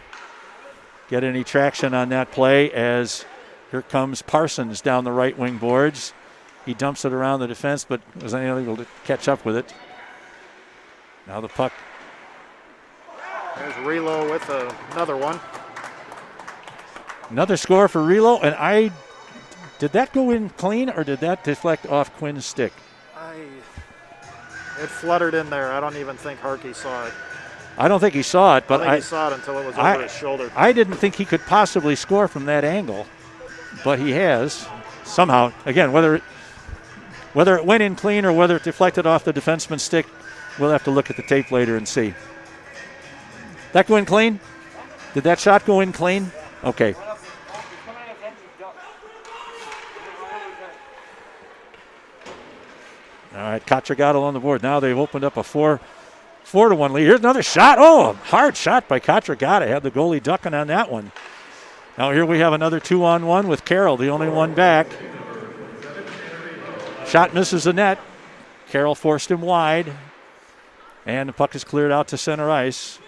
get any traction on that play as here comes Parsons down the right wing boards. He dumps it around the defense, but was unable to catch up with it. Now the puck. There's Relo with another one. Another score for Relo, and did that go in clean or did that deflect off Quinn's stick? It fluttered in there. I don't even think Harkey saw it. I don't think he saw it, but I think he saw it until it was over his shoulder. I didn't think he could possibly score from that angle, but he has somehow. Again, whether it went in clean or whether it deflected off the defenseman's stick, we'll have to look at the tape later and see. That go in clean? Did that shot go in clean? Okay. All right, Catragata on the board. Now they've opened up a 4-1 lead. Here's another shot. Oh, a hard shot by Catragata. Had the goalie ducking on that one. Now here we have another 2-on-1 with Carroll, the only one back. Shot misses the net. Carroll forced him wide. And the puck is cleared out to center ice.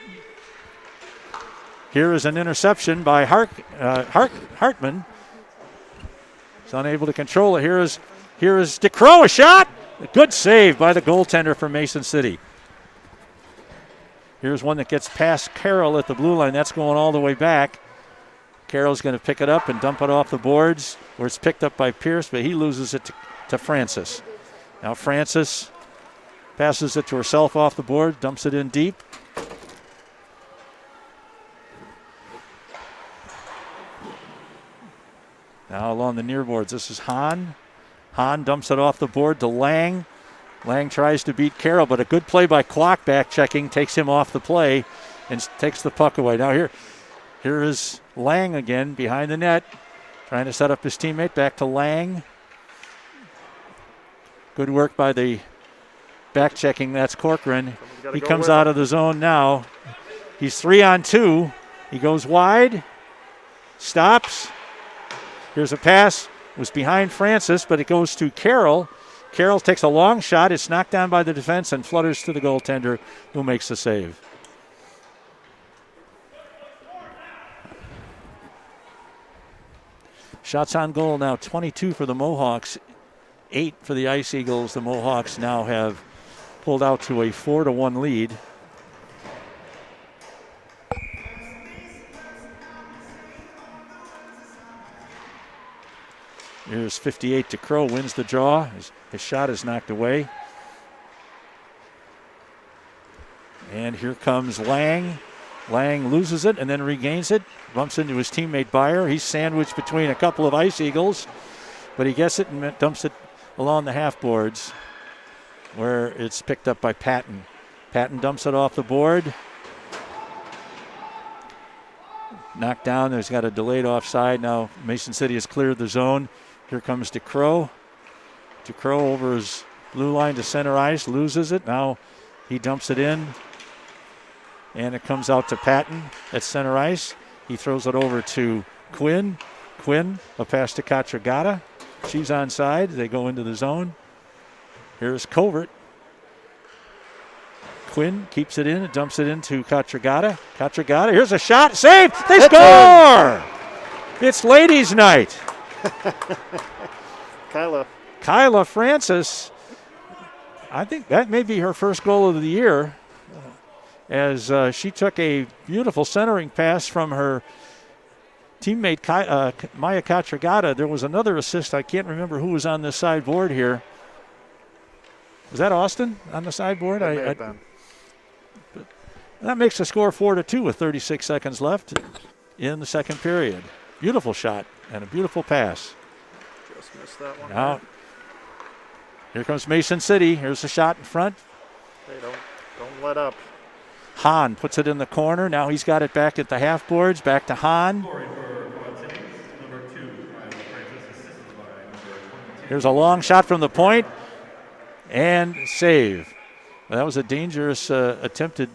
Here is an interception by Hartman. He's unable to control it. Here is DeCrow, a shot. A good save by the goaltender from Mason City. Here's one that gets past Carroll at the blue line. That's going all the way back. Carroll's going to pick it up and dump it off the boards, where it's picked up by Pierce, but he loses it to Francis. Now Francis passes it to herself off the board, dumps it in deep. Now along the near boards, this is Hahn. Hahn dumps it off the board to Lang. Lang tries to beat Carroll, but a good play by Kwok, back checking, takes him off the play and takes the puck away. Now here is Lang again behind the net, trying to set up his teammate. Back to Lang. Good work by the back checking. That's Corcoran. He comes out of the zone now. He's 3-on-2. He goes wide. Stops. Here's a pass. It was behind Francis, but it goes to Carroll. Carroll takes a long shot. It's knocked down by the defense and flutters to the goaltender, who makes the save. Shots on goal now, 22 for the Mohawks, 8 for the Ice Eagles. The Mohawks now have pulled out to a 4-1 lead. Here's 58 to Crow, wins the draw. His shot is knocked away. And here comes Lang. Lang loses it and then regains it. Bumps into his teammate Byer. He's sandwiched between a couple of Ice Eagles, but he gets it and dumps it along the half boards, where it's picked up by Patton. Patton dumps it off the board. Knocked down. There's got a delayed offside. Now Mason City has cleared the zone. Here comes DeCrow. DeCrow over his blue line to center ice, loses it. Now he dumps it in, and it comes out to Patton at center ice. He throws it over to Quinn. Quinn, a pass to Catragata. She's onside. They go into the zone. Here's Covert. Quinn keeps it in and dumps it into Catragata. Catragata, here's a shot. Save! They score! It's ladies' night. Kyla Francis, I think that may be her first goal of the year, as she took a beautiful centering pass from her teammate Maya Catragata. There was another assist. I can't remember who was on this sideboard here. Was that Austin on the sideboard? That makes the score 4-2 with 36 seconds left in the second period. Beautiful shot and a beautiful pass. Just missed that one. Now, here comes Mason City. Here's the shot in front. Hey, don't let up. Hahn puts it in the corner. Now he's got it back at the half boards. Back to Hahn. Here's a long shot from the point and save. That was a dangerous attempted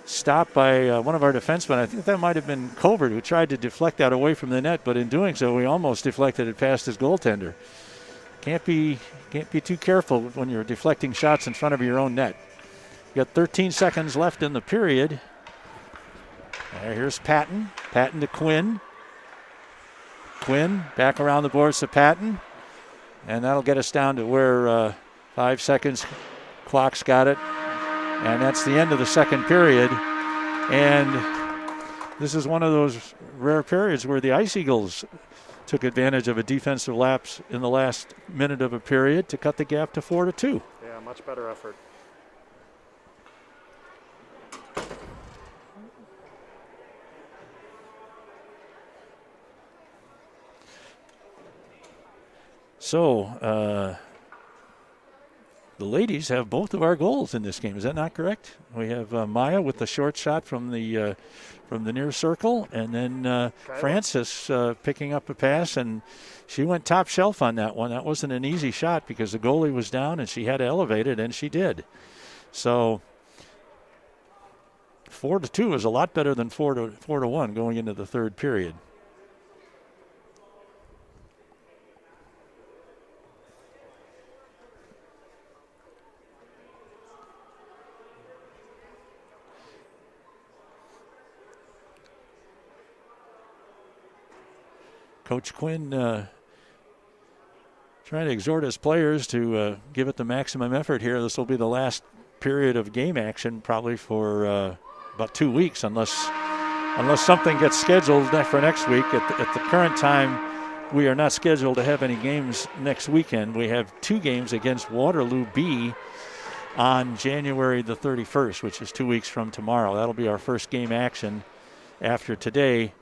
stop by one of our defensemen. I think that might have been Covert, who tried to deflect that away from the net, but in doing so, he almost deflected it past his goaltender. Can't be too careful when you're deflecting shots in front of your own net. You got 13 seconds left in the period. Here's Patton. Patton to Quinn. Quinn back around the boards to Patton, and that'll get us down to where 5 seconds. Clock's got it. And that's the end of the second period. And this is one of those rare periods where the Ice Eagles took advantage of a defensive lapse in the last minute of a period to cut the gap to 4-2. Yeah, much better effort. So, the ladies have both of our goals in this game. Is that not correct? We have Maya with the short shot from the near circle, and then Francis picking up a pass, and she went top shelf on that one. That wasn't an easy shot because the goalie was down, and she had to elevate it, and she did. So 4-2 is a lot better than 4-1 going into the third period. Coach Quinn trying to exhort his players to give it the maximum effort here. This will be the last period of game action probably for about 2 weeks unless something gets scheduled for next week. At the current time, we are not scheduled to have any games next weekend. We have 2 games against Waterloo B on January the 31st, which is 2 weeks from tomorrow. That'll be our first game action after today.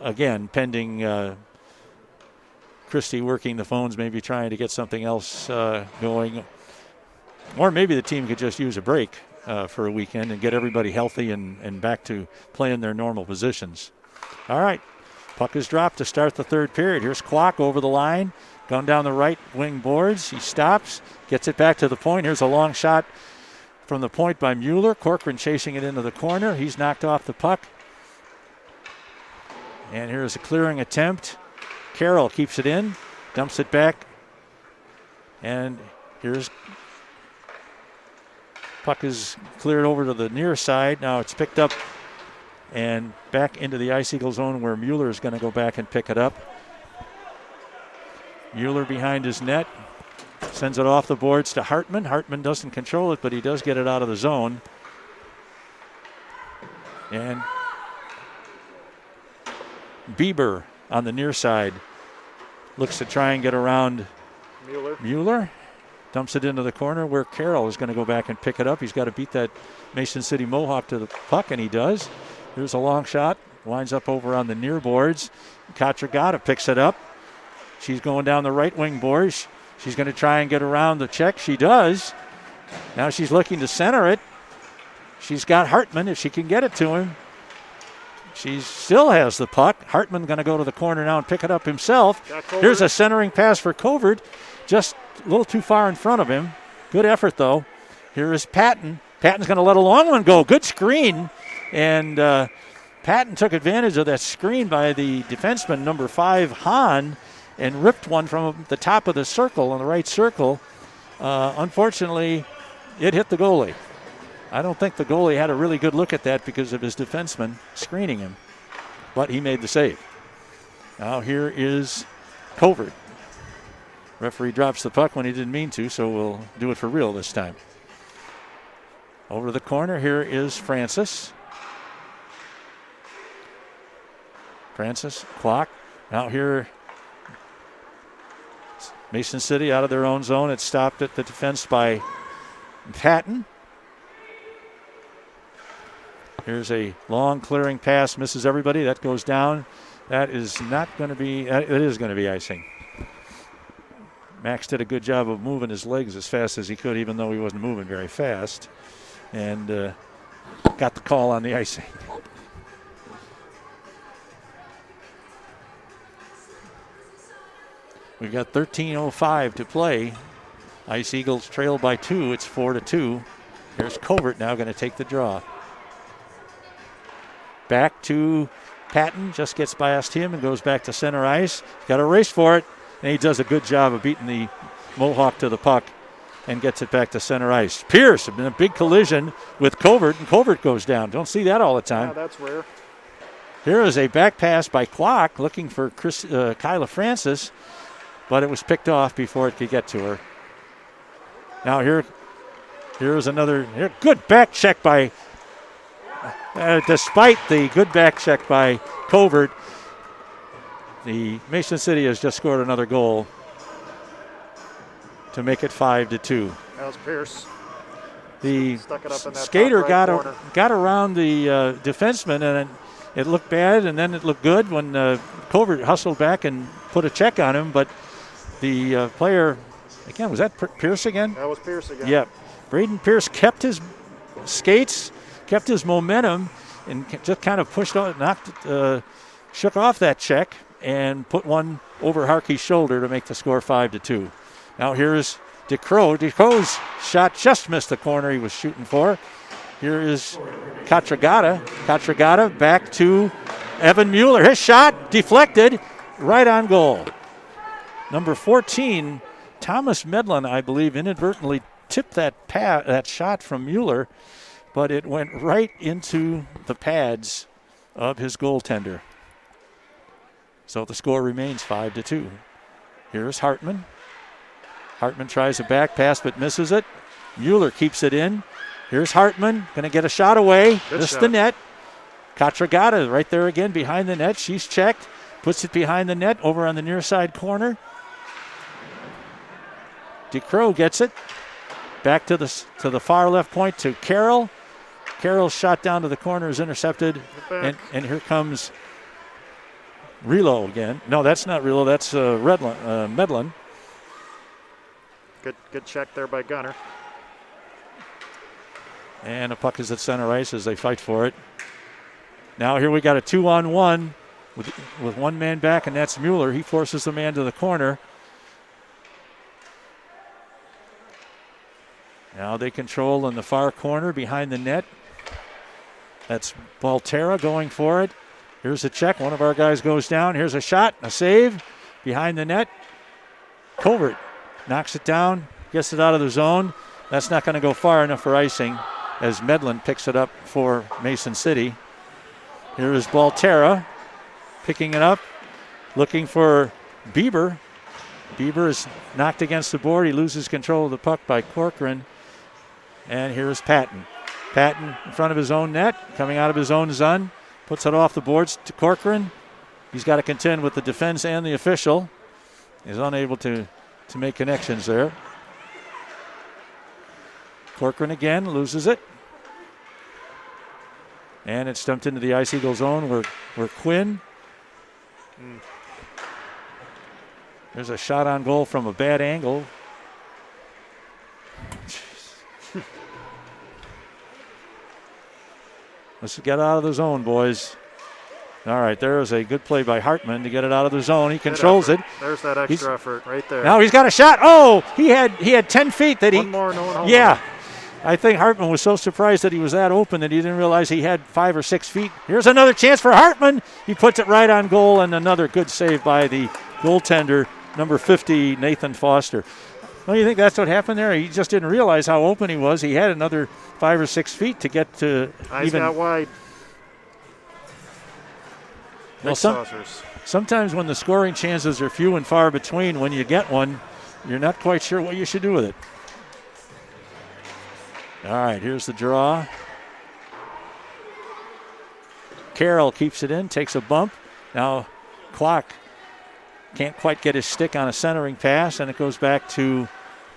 Again, pending Christie working the phones, maybe trying to get something else going. Or maybe the team could just use a break for a weekend and get everybody healthy and back to playing their normal positions. All right, puck is dropped to start the third period. Here's Kwok over the line, going down the right wing boards. He stops, gets it back to the point. Here's a long shot from the point by Mueller. Corcoran chasing it into the corner. He's knocked off the puck. And here's a clearing attempt. Carroll keeps it in, dumps it back. And here's puck is cleared over to the near side. Now it's picked up and back into the Ice Eagle zone where Mueller is going to go back and pick it up. Mueller behind his net. Sends it off the boards to Hartman. Hartman doesn't control it, but he does get it out of the zone. And Bieber on the near side looks to try and get around Mueller. Dumps it into the corner where Carroll is going to go back and pick it up. He's got to beat that Mason City Mohawk to the puck, and he does. Here's a long shot. Winds up over on the near boards. Katragata picks it up. She's going down the right wing boards. She's going to try and get around the check. She does. Now she's looking to center it. She's got Hartman if she can get it to him. She still has the puck. Hartman going to go to the corner now and pick it up himself. Here's a centering pass for Covert. Just a little too far in front of him. Good effort, though. Here is Patton. Patton's going to let a long one go. Good screen. And Patton took advantage of that screen by the defenseman, number 5, Hahn, and ripped one from the top of the circle, on the right circle. Unfortunately, it hit the goalie. I don't think the goalie had a really good look at that because of his defenseman screening him, but he made the save. Now here is Covert. Referee drops the puck when he didn't mean to, so we'll do it for real this time. Over the corner, here is Francis. Francis, clock. Now here, Mason City out of their own zone. It's stopped at the defense by Patton. Here's a long clearing pass, misses everybody. That goes down. That is not going to be, it is going to be icing. Max did a good job of moving his legs as fast as he could, even though he wasn't moving very fast. And got the call on the icing. We've got 13:05 to play. Ice Eagles trail by 2. It's 4-2. Here's Covert now going to take the draw. Back to Patton, just gets past him and goes back to center ice. Got a race for it, and he does a good job of beating the Mohawk to the puck and gets it back to center ice. Pierce in a big collision with Covert, and Covert goes down. Don't see that all the time. Yeah, that's rare. Here is a back pass by Kwok looking for Kyla Francis, but it was picked off before it could get to her. Now here's another good back check by despite the good back check by Covert, the Mason City has just scored another goal to make it 5-2. That was Pierce. The Stuck it up in that skater top right got around the defenseman, and it looked bad, and then it looked good when Covert hustled back and put a check on him, but the player Again, was that Pierce again? That was Pierce again. Yep. Braden Pierce kept his skates, kept his momentum, and just kind of pushed on, shook off that check and put one over Harkey's shoulder to make the score 5-2. Now here's DeCrow. DeCrow's shot just missed the corner he was shooting for. Here is Katragata. Katragata back to Evan Mueller. His shot deflected right on goal. Number 14, Thomas Medlin, I believe, inadvertently tipped that shot from Mueller, but it went right into the pads of his goaltender. So the score remains 5-2. Here's Hartman. Hartman tries a back pass but misses it. Mueller keeps it in. Here's Hartman, going to get a shot away. Missed the net. Katragata right there again behind the net. She's checked, puts it behind the net over on the near side corner. DeCrow gets it. Back to the far left point to Carroll. Carroll's shot down to the corner is intercepted. And here comes Relo again. No, that's not Relo. That's Medlin. Good check there by Gunner. And the puck is at center ice as they fight for it. Now here we got a 2-on-1 with one man back, and that's Mueller. He forces the man to the corner. Now they control in the far corner behind the net. That's Baltera going for it. Here's a check. One of our guys goes down. Here's a shot, a save behind the net. Covert knocks it down, gets it out of the zone. That's not going to go far enough for icing as Medlin picks it up for Mason City. Here is Baltera picking it up, looking for Bieber. Bieber is knocked against the board. He loses control of the puck by Corcoran. And here's Patton. Patton in front of his own net, coming out of his own zone, puts it off the boards to Corcoran. He's got to contend with the defense and the official. He's unable to make connections there. Corcoran again loses it. And it's dumped into the Ice Eagle zone where Quinn. There's a shot on goal from a bad angle. Let's get out of the zone, boys. All right, there is a good play by Hartman to get it out of the zone. He controls it. There's that extra effort right there. Now he's got a shot. Oh, he had 10 feet that One more, no one home. Yeah. I think Hartman was so surprised that he was that open that he didn't realize he had 5 or 6 feet. Here's another chance for Hartman. He puts it right on goal, and another good save by the goaltender, number 50, Nathan Foster. Well, you think that's what happened there? He just didn't realize how open he was. He had another 5 or 6 feet to get to Eyes got wide. Well, sometimes when the scoring chances are few and far between, when you get one, you're not quite sure what you should do with it. All right, here's the draw. Carroll keeps it in, takes a bump. Now Clock can't quite get his stick on a centering pass, and it goes back to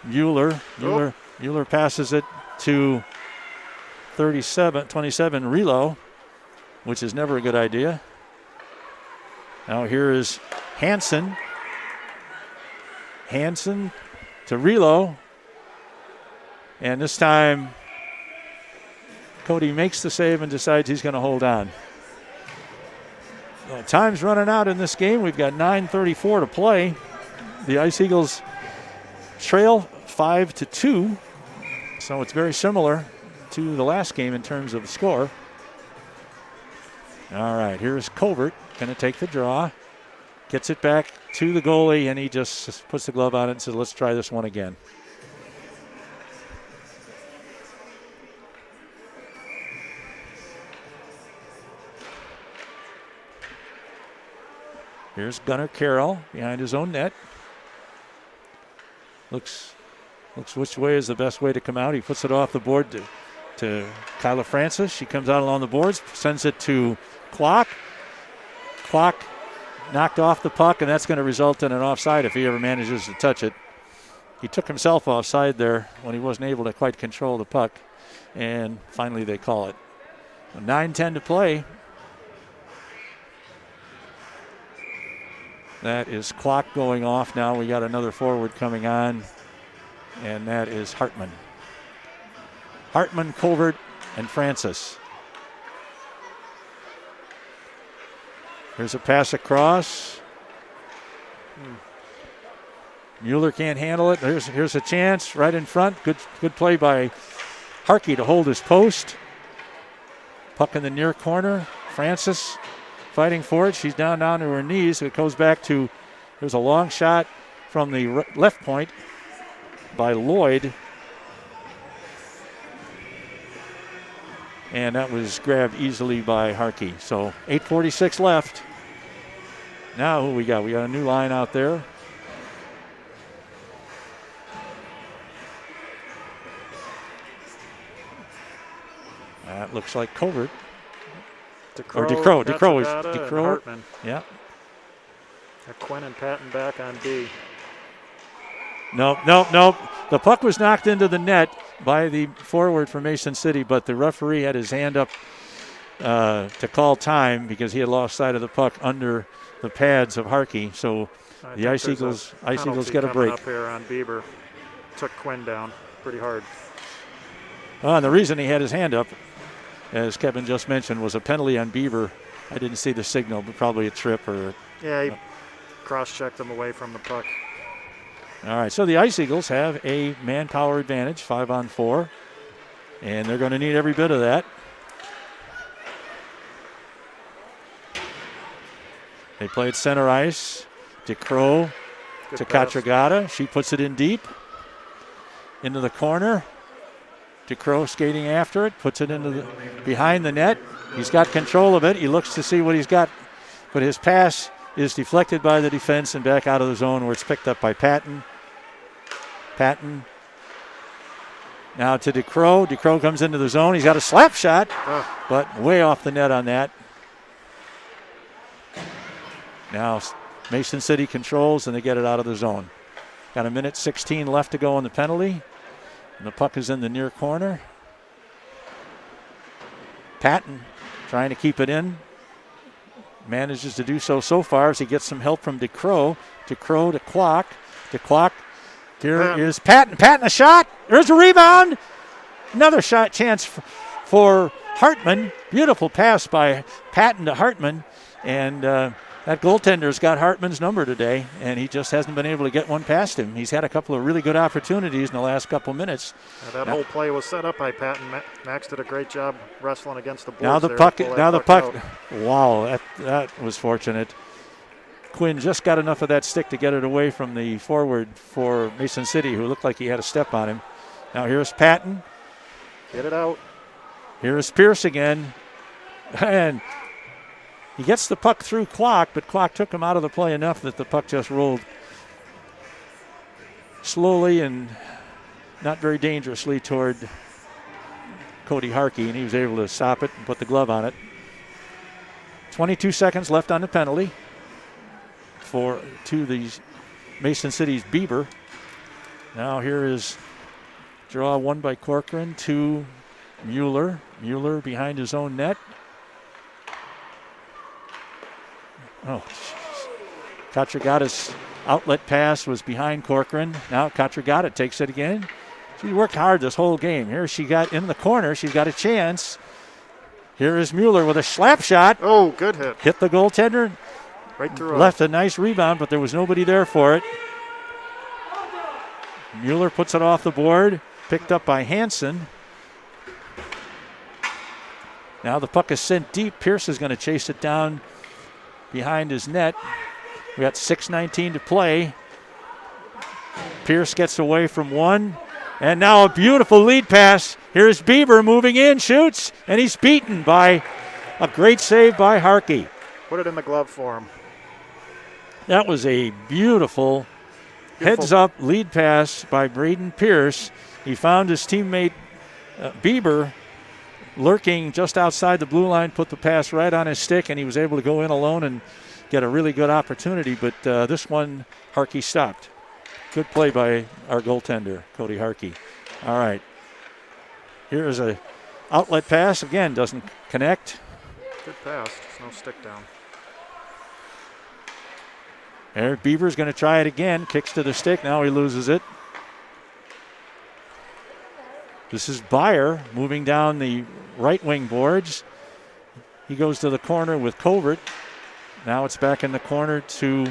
Mueller. Mueller passes it to 27 Relo, which is never a good idea. Now here is Hansen. Hansen to Relo. And this time, Cody makes the save and decides he's going to hold on. Well, time's running out in this game. We've got 9:34 to play. The Ice Eagles trail 5-2. So it's very similar to the last game in terms of the score. All right, here's Covert. Going to take the draw. Gets it back to the goalie, and he just puts the glove on it and says, let's try this one again. Here's Gunnar Carroll behind his own net. Looks which way is the best way to come out. He puts it off the board to Kyla Francis. She comes out along the boards, sends it to Clock. Clock knocked off the puck, and that's going to result in an offside if he ever manages to touch it. He took himself offside there when he wasn't able to quite control the puck, and finally they call it. 9:10 to play. That is Clock going off now. We got another forward coming on. and that is Hartman. Hartman, Colbert, and Francis. Here's a pass across. Mueller can't handle it. Here's a chance right in front. Good play by Harkey to hold his post. Puck in the near corner. Francis fighting for it. She's down to her knees. It goes back to, there's a long shot from the left point by Lloyd. And that was grabbed easily by Harkey. So 8:46 left. Now who we got? We got a new line out there. That looks like Covert. DeCrow. Hartman. Yeah. Quinn and Patton back on D. Nope. The puck was knocked into the net by the forward from Mason City, but the referee had his hand up to call time because he had lost sight of the puck under the pads of Harkey. So the Ice Eagles get a break. Up here on Bieber. Took Quinn down pretty hard. And the reason he had his hand up, as Kevin just mentioned, was a penalty on Bieber. I didn't see the signal, but probably a trip or. Yeah, he cross-checked him away from the puck. All right, so the Ice Eagles have a manpower advantage, 5-on-4, and they're going to need every bit of that. They play at center ice. DeCrow to Katragata. She puts it in deep. Into the corner. DeCrow skating after it, puts it into behind the net. He's got control of it. He looks to see what he's got, but his pass is deflected by the defense and back out of the zone where it's picked up by Patton. Patton now to DeCrow. DeCrow comes into the zone. He's got a slap shot, but way off the net on that. Now Mason City controls and they get it out of the zone. Got a minute 16 left to go on the penalty. And the puck is in the near corner. Patton trying to keep it in. Manages to do so far as he gets some help from DeCrow. DeCrow to Kwok. To Kwok. Here is Patton. Patton a shot. There's a rebound. Another shot chance for Hartman. Beautiful pass by Patton to Hartman. And that goaltender's got Hartman's number today, and he just hasn't been able to get one past him. He's had a couple of really good opportunities in the last couple minutes. That whole play was set up by Patton. Max did a great job wrestling against the boards. Now the puck. Wow, that was fortunate. Quinn just got enough of that stick to get it away from the forward for Mason City, who looked like he had a step on him. Now here's Patton. Get it out. Here's Pierce again. And he gets the puck through Kwok, but Kwok took him out of the play enough that the puck just rolled slowly and not very dangerously toward Cody Harkey, and he was able to stop it and put the glove on it. 22 seconds left on the penalty to the Mason City's Bieber. Now here is draw one by Corcoran to Mueller. Mueller behind his own net. Oh, Katragata's outlet pass was behind Corcoran. Now Katragata takes it again. She worked hard this whole game. Here she got in the corner. She's got a chance. Here is Mueller with a slap shot. Oh, good hit. Hit the goaltender. Right through. Left a nice rebound, but there was nobody there for it. Mueller puts it off the board. Picked up by Hansen. Now the puck is sent deep. Pierce is going to chase it down behind his net. We got 6:19 to play. Pierce gets away from one. And now a beautiful lead pass. Here's Bieber moving in, shoots, and he's beaten by a great save by Harkey. Put it in the glove for him. That was a beautiful heads-up lead pass by Braden Pierce. He found his teammate Bieber lurking just outside the blue line, put the pass right on his stick, and he was able to go in alone and get a really good opportunity. But this one, Harkey stopped. Good play by our goaltender, Cody Harkey. All right. Here's a outlet pass. Again, doesn't connect. Good pass. There's no stick down. Eric Beaver's going to try it again. Kicks to the stick. Now he loses it. This is Byer moving down the right wing boards. He goes to the corner with Covert. Now it's back in the corner to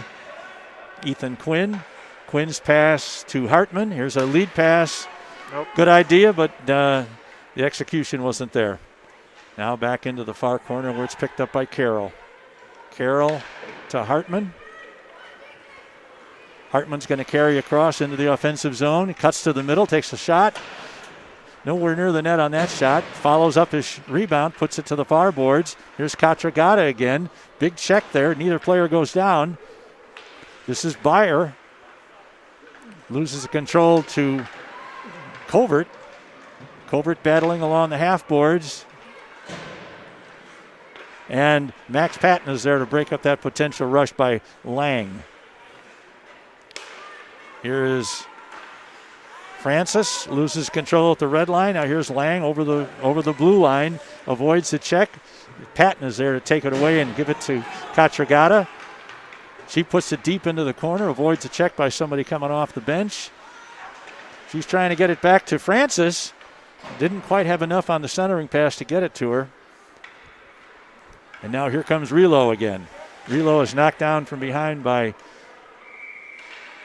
Ethan Quinn. Quinn's pass to Hartman. Here's a lead pass. Nope. Good idea, but the execution wasn't there. Now back into the far corner where it's picked up by Carroll. Carroll to Hartman. Hartman's going to carry across into the offensive zone. He cuts to the middle, takes a shot. Nowhere near the net on that shot. Follows up his rebound, puts it to the far boards. Here's Katragata again. Big check there. Neither player goes down. This is Byer. Loses the control to Covert. Covert battling along the half boards. And Max Patton is there to break up that potential rush by Lang. Here is Francis, loses control at the red line. Now here's Lang over the blue line, avoids the check. Patton is there to take it away and give it to Katragata. She puts it deep into the corner, avoids a check by somebody coming off the bench. She's trying to get it back to Francis. Didn't quite have enough on the centering pass to get it to her. And now here comes Relo again. Relo is knocked down from behind by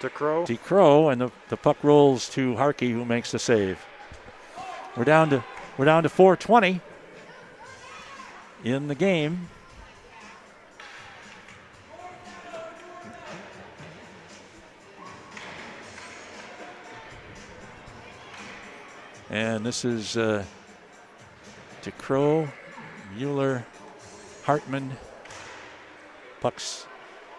DeCrow, and the puck rolls to Harkey, who makes the save. We're down to 4:20 in the game. And this is DeCrow, Mueller, Hartman. Pucks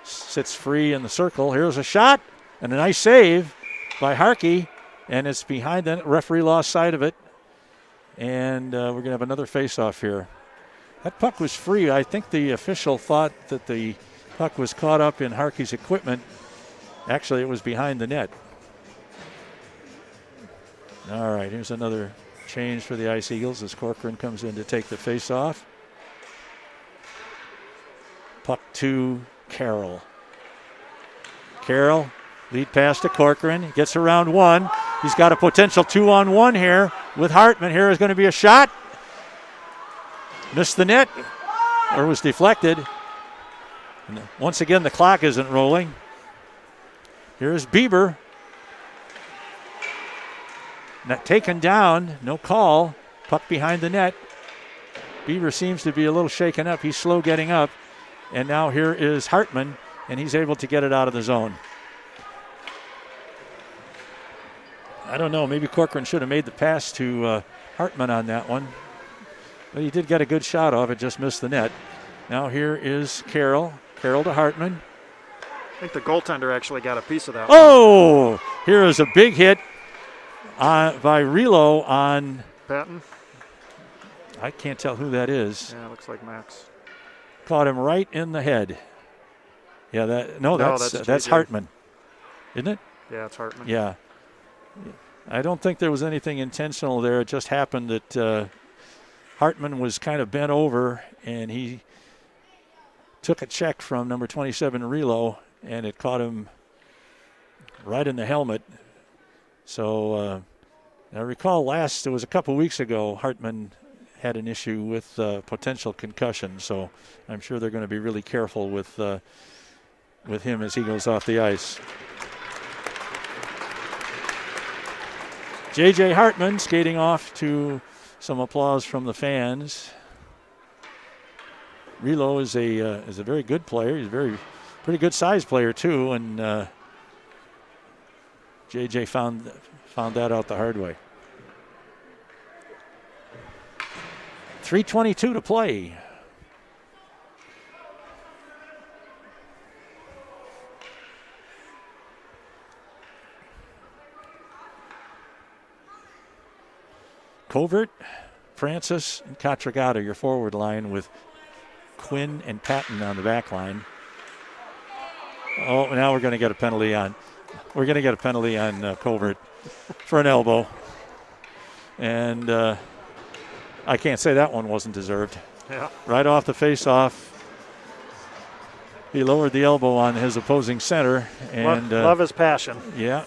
sits free in the circle. Here's a shot and a nice save by Harkey, and it's behind the referee lost sight of it. And we're going to have another face-off here. That puck was free. I think the official thought that the puck was caught up in Harkey's equipment. Actually, it was behind the net. All right, here's another change for the Ice Eagles as Corcoran comes in to take the face-off. Puck to Carroll. Carroll, lead pass to Corcoran. He gets around one. He's got a potential 2-on-1 here with Hartman. Here is going to be a shot. Missed the net, or was deflected. And once again, the clock isn't rolling. Here's Bieber. Not taken down, no call. Puck behind the net. Bieber seems to be a little shaken up. He's slow getting up. And now here is Hartman, and he's able to get it out of the zone. I don't know, maybe Corcoran should have made the pass to Hartman on that one. But he did get a good shot off it, just missed the net. Now here is Carroll. Carroll to Hartman. I think the goaltender actually got a piece of that one. Here is a big hit by Relo on Patton. I can't tell who that is. Yeah, it looks like Max. Caught him right in the head. Yeah, that's Hartman, isn't it? Yeah, it's Hartman. Yeah. I don't think there was anything intentional there. It just happened that Hartman was kind of bent over, and he took a check from number 27, Relo, and it caught him right in the helmet. So I recall it was a couple weeks ago, Hartman had an issue with potential concussion. So I'm sure they're going to be really careful with him as he goes off the ice. J.J. Hartman skating off to some applause from the fans. Relo is a very good player. He's a pretty good size player too, and J.J. found that out the hard way. 3:22 to play. Covert, Francis, and Katragata, your forward line, with Quinn and Patton on the back line. Oh, now we're going to get a penalty on. We're going to get a penalty on Covert for an elbow, and I can't say that one wasn't deserved. Yeah. Right off the face-off, he lowered the elbow on his opposing center, and love his passion. Yeah.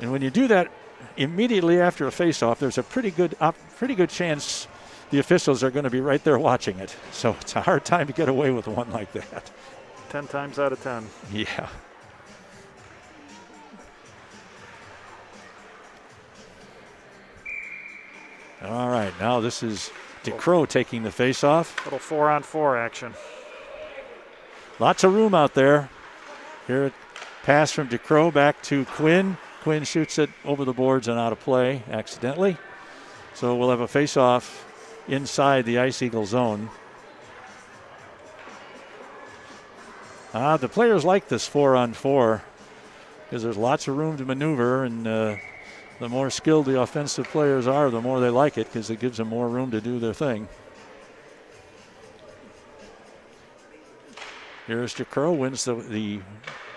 And when you do that immediately after a face-off, there's a pretty good chance the officials are going to be right there watching it. So it's a hard time to get away with one like that. 10 times out of 10. Yeah. All right, now this is DeCrow taking the face-off. Little 4-on-4 action. Lots of room out there. Here, pass from DeCrow back to Quinn. Quinn shoots it over the boards and out of play accidentally. So we'll have a face-off inside the Ice Eagle zone. The players like this 4-on-4 because there's lots of room to maneuver, and the more skilled the offensive players are, the more they like it because it gives them more room to do their thing. Here's DeCrow, wins the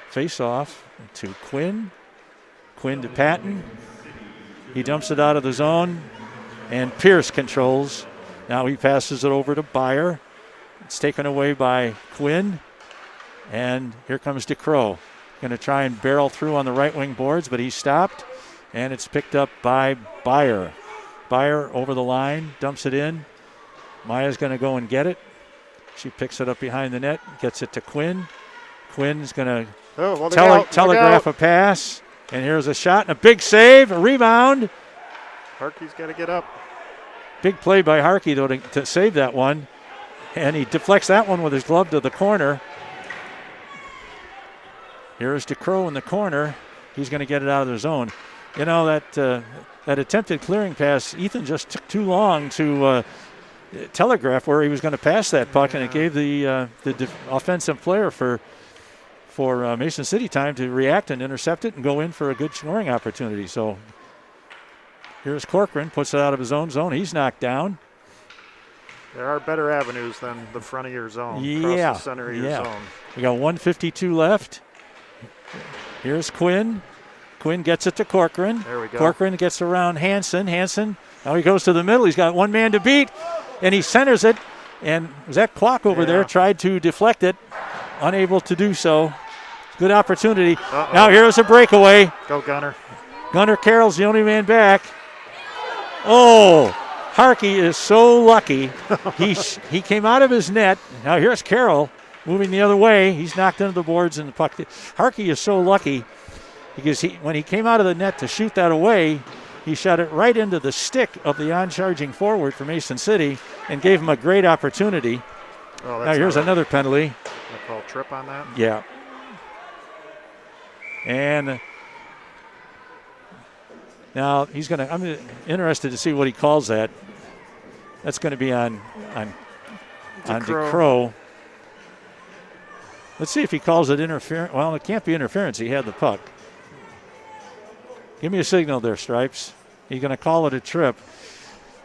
face-off to Quinn. Quinn to Patton. He dumps it out of the zone, and Pierce controls. Now he passes it over to Byer. It's taken away by Quinn, and here comes DeCrow. Going to try and barrel through on the right wing boards, but he's stopped, and it's picked up by Byer. Byer over the line, dumps it in. Maya's going to go and get it. She picks it up behind the net, gets it to Quinn. Quinn's going to telegraph a pass. And here's a shot and a big save, a rebound. Harkey's got to get up. Big play by Harkey, though, to save that one. And he deflects that one with his glove to the corner. Here's DeCrow in the corner. He's going to get it out of the zone. You know, that attempted clearing pass, Ethan just took too long to telegraph where he was going to pass that puck, and it gave the offensive player for Mason City time to react and intercept it and go in for a good scoring opportunity. So here's Corcoran, puts it out of his own zone. He's knocked down. There are better avenues than the front of your zone. Yeah. Across the center of your zone. We got 1:52 left. Here's Quinn. Quinn gets it to Corcoran. There we go. Corcoran gets around Hansen. Hansen, now he goes to the middle. He's got one man to beat, and he centers it. And was that Kwok over there tried to deflect it, unable to do so. Good opportunity. Now here's a breakaway. Go Gunner. Gunner Carroll's the only man back. Oh, Harkey is so lucky. He came out of his net. Now here's Carroll moving the other way. He's knocked into the boards and the puck. Harkey is so lucky because when he came out of the net to shoot that away, he shot it right into the stick of the on-charging forward for Mason City and gave him a great opportunity. Now here's another penalty. They call trip on that? Yeah. And now I'm interested to see what he calls that. That's going to be on DeCrow. Let's see if he calls it interference. Well, it can't be interference. He had the puck. Give me a signal there, Stripes. He's going to call it a trip.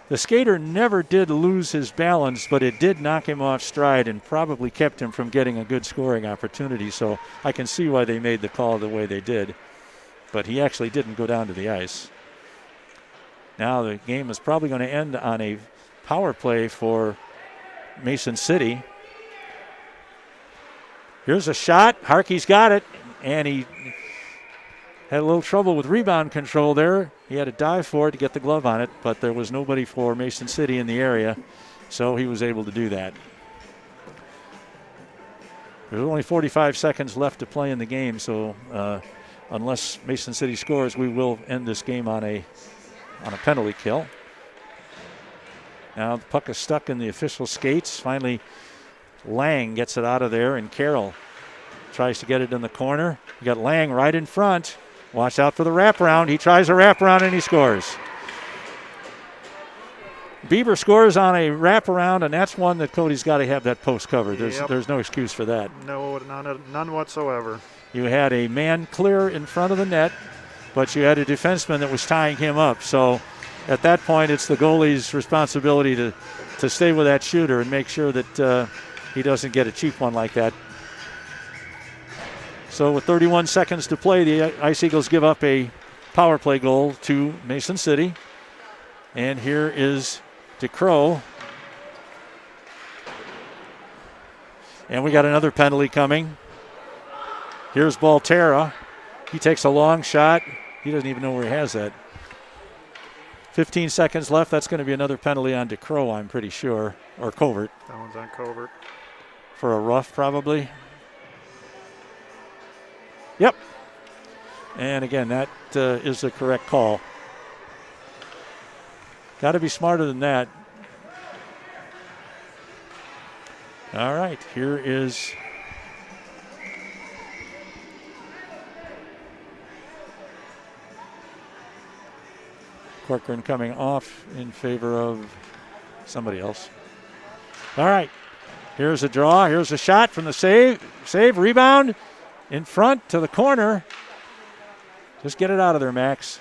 The skater never did lose his balance, but it did knock him off stride and probably kept him from getting a good scoring opportunity. So I can see why they made the call the way they did. But he actually didn't go down to the ice. Now the game is probably going to end on a power play for Mason City. Here's a shot. Harkey's got it, and he had a little trouble with rebound control there. He had to dive for it to get the glove on it, but there was nobody for Mason City in the area, so he was able to do that. There's only 45 seconds left to play in the game, so unless Mason City scores, we will end this game on a penalty kill. Now the puck is stuck in the official skates. Finally, Lang gets it out of there, and Carroll tries to get it in the corner. You got Lang right in front. Watch out for the wraparound. He tries a wraparound, and he scores. Bieber scores on a wraparound, and that's one that Cody's got to have that post covered. There's no excuse for that. No, none whatsoever. You had a man clear in front of the net, but you had a defenseman that was tying him up. So at that point, it's the goalie's responsibility to stay with that shooter and make sure that he doesn't get a cheap one like that. So with 31 seconds to play, the Ice Eagles give up a power play goal to Mason City. And here is DeCrow. And we got another penalty coming. Here's Baltera. He takes a long shot. He doesn't even know where he has that. 15 seconds left. That's going to be another penalty on DeCrow, I'm pretty sure, or Covert. That one's on Covert. For a rough, probably. Yep. And again, that is the correct call. Got to be smarter than that. All right, here is Corcoran coming off in favor of somebody else. All right, here's a draw. Here's a shot from the save. Save, rebound, in front to the corner. Just get it out of there, Max.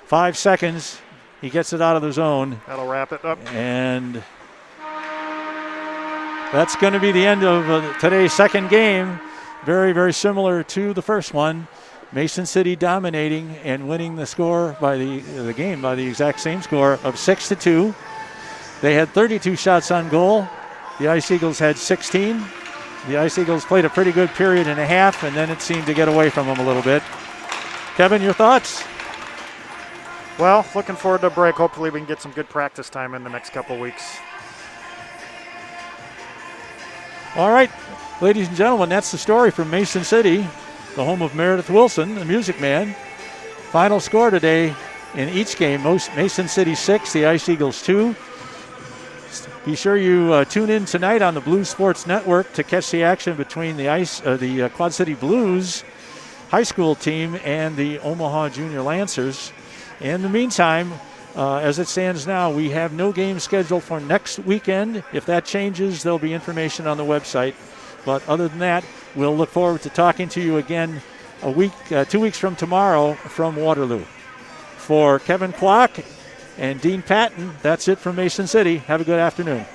5 seconds. He gets it out of the zone. That'll wrap it up. And that's going to be the end of today's second game. Very, very similar to the first one. Mason City dominating and winning the score by the game by the exact same score of 6-2. They had 32 shots on goal. The Ice Eagles had 16. The Ice Eagles played a pretty good period and a half, and then it seemed to get away from them a little bit. Kevin, your thoughts? Well, looking forward to a break. Hopefully we can get some good practice time in the next couple weeks. All right, ladies and gentlemen, that's the story from Mason City, the home of Meredith Wilson, the Music Man. Final score today in each game, Mason City 6, the Ice Eagles 2. Be sure you tune in tonight on the Blues Sports Network to catch the action between the Quad City Blues high school team and the Omaha Junior Lancers. In the meantime, as it stands now, we have no game scheduled for next weekend. If that changes, there'll be information on the website. But other than that, we'll look forward to talking to you again 2 weeks from tomorrow from Waterloo. For Kevin Kwok and Dean Patton, that's it from Mason City. Have a good afternoon.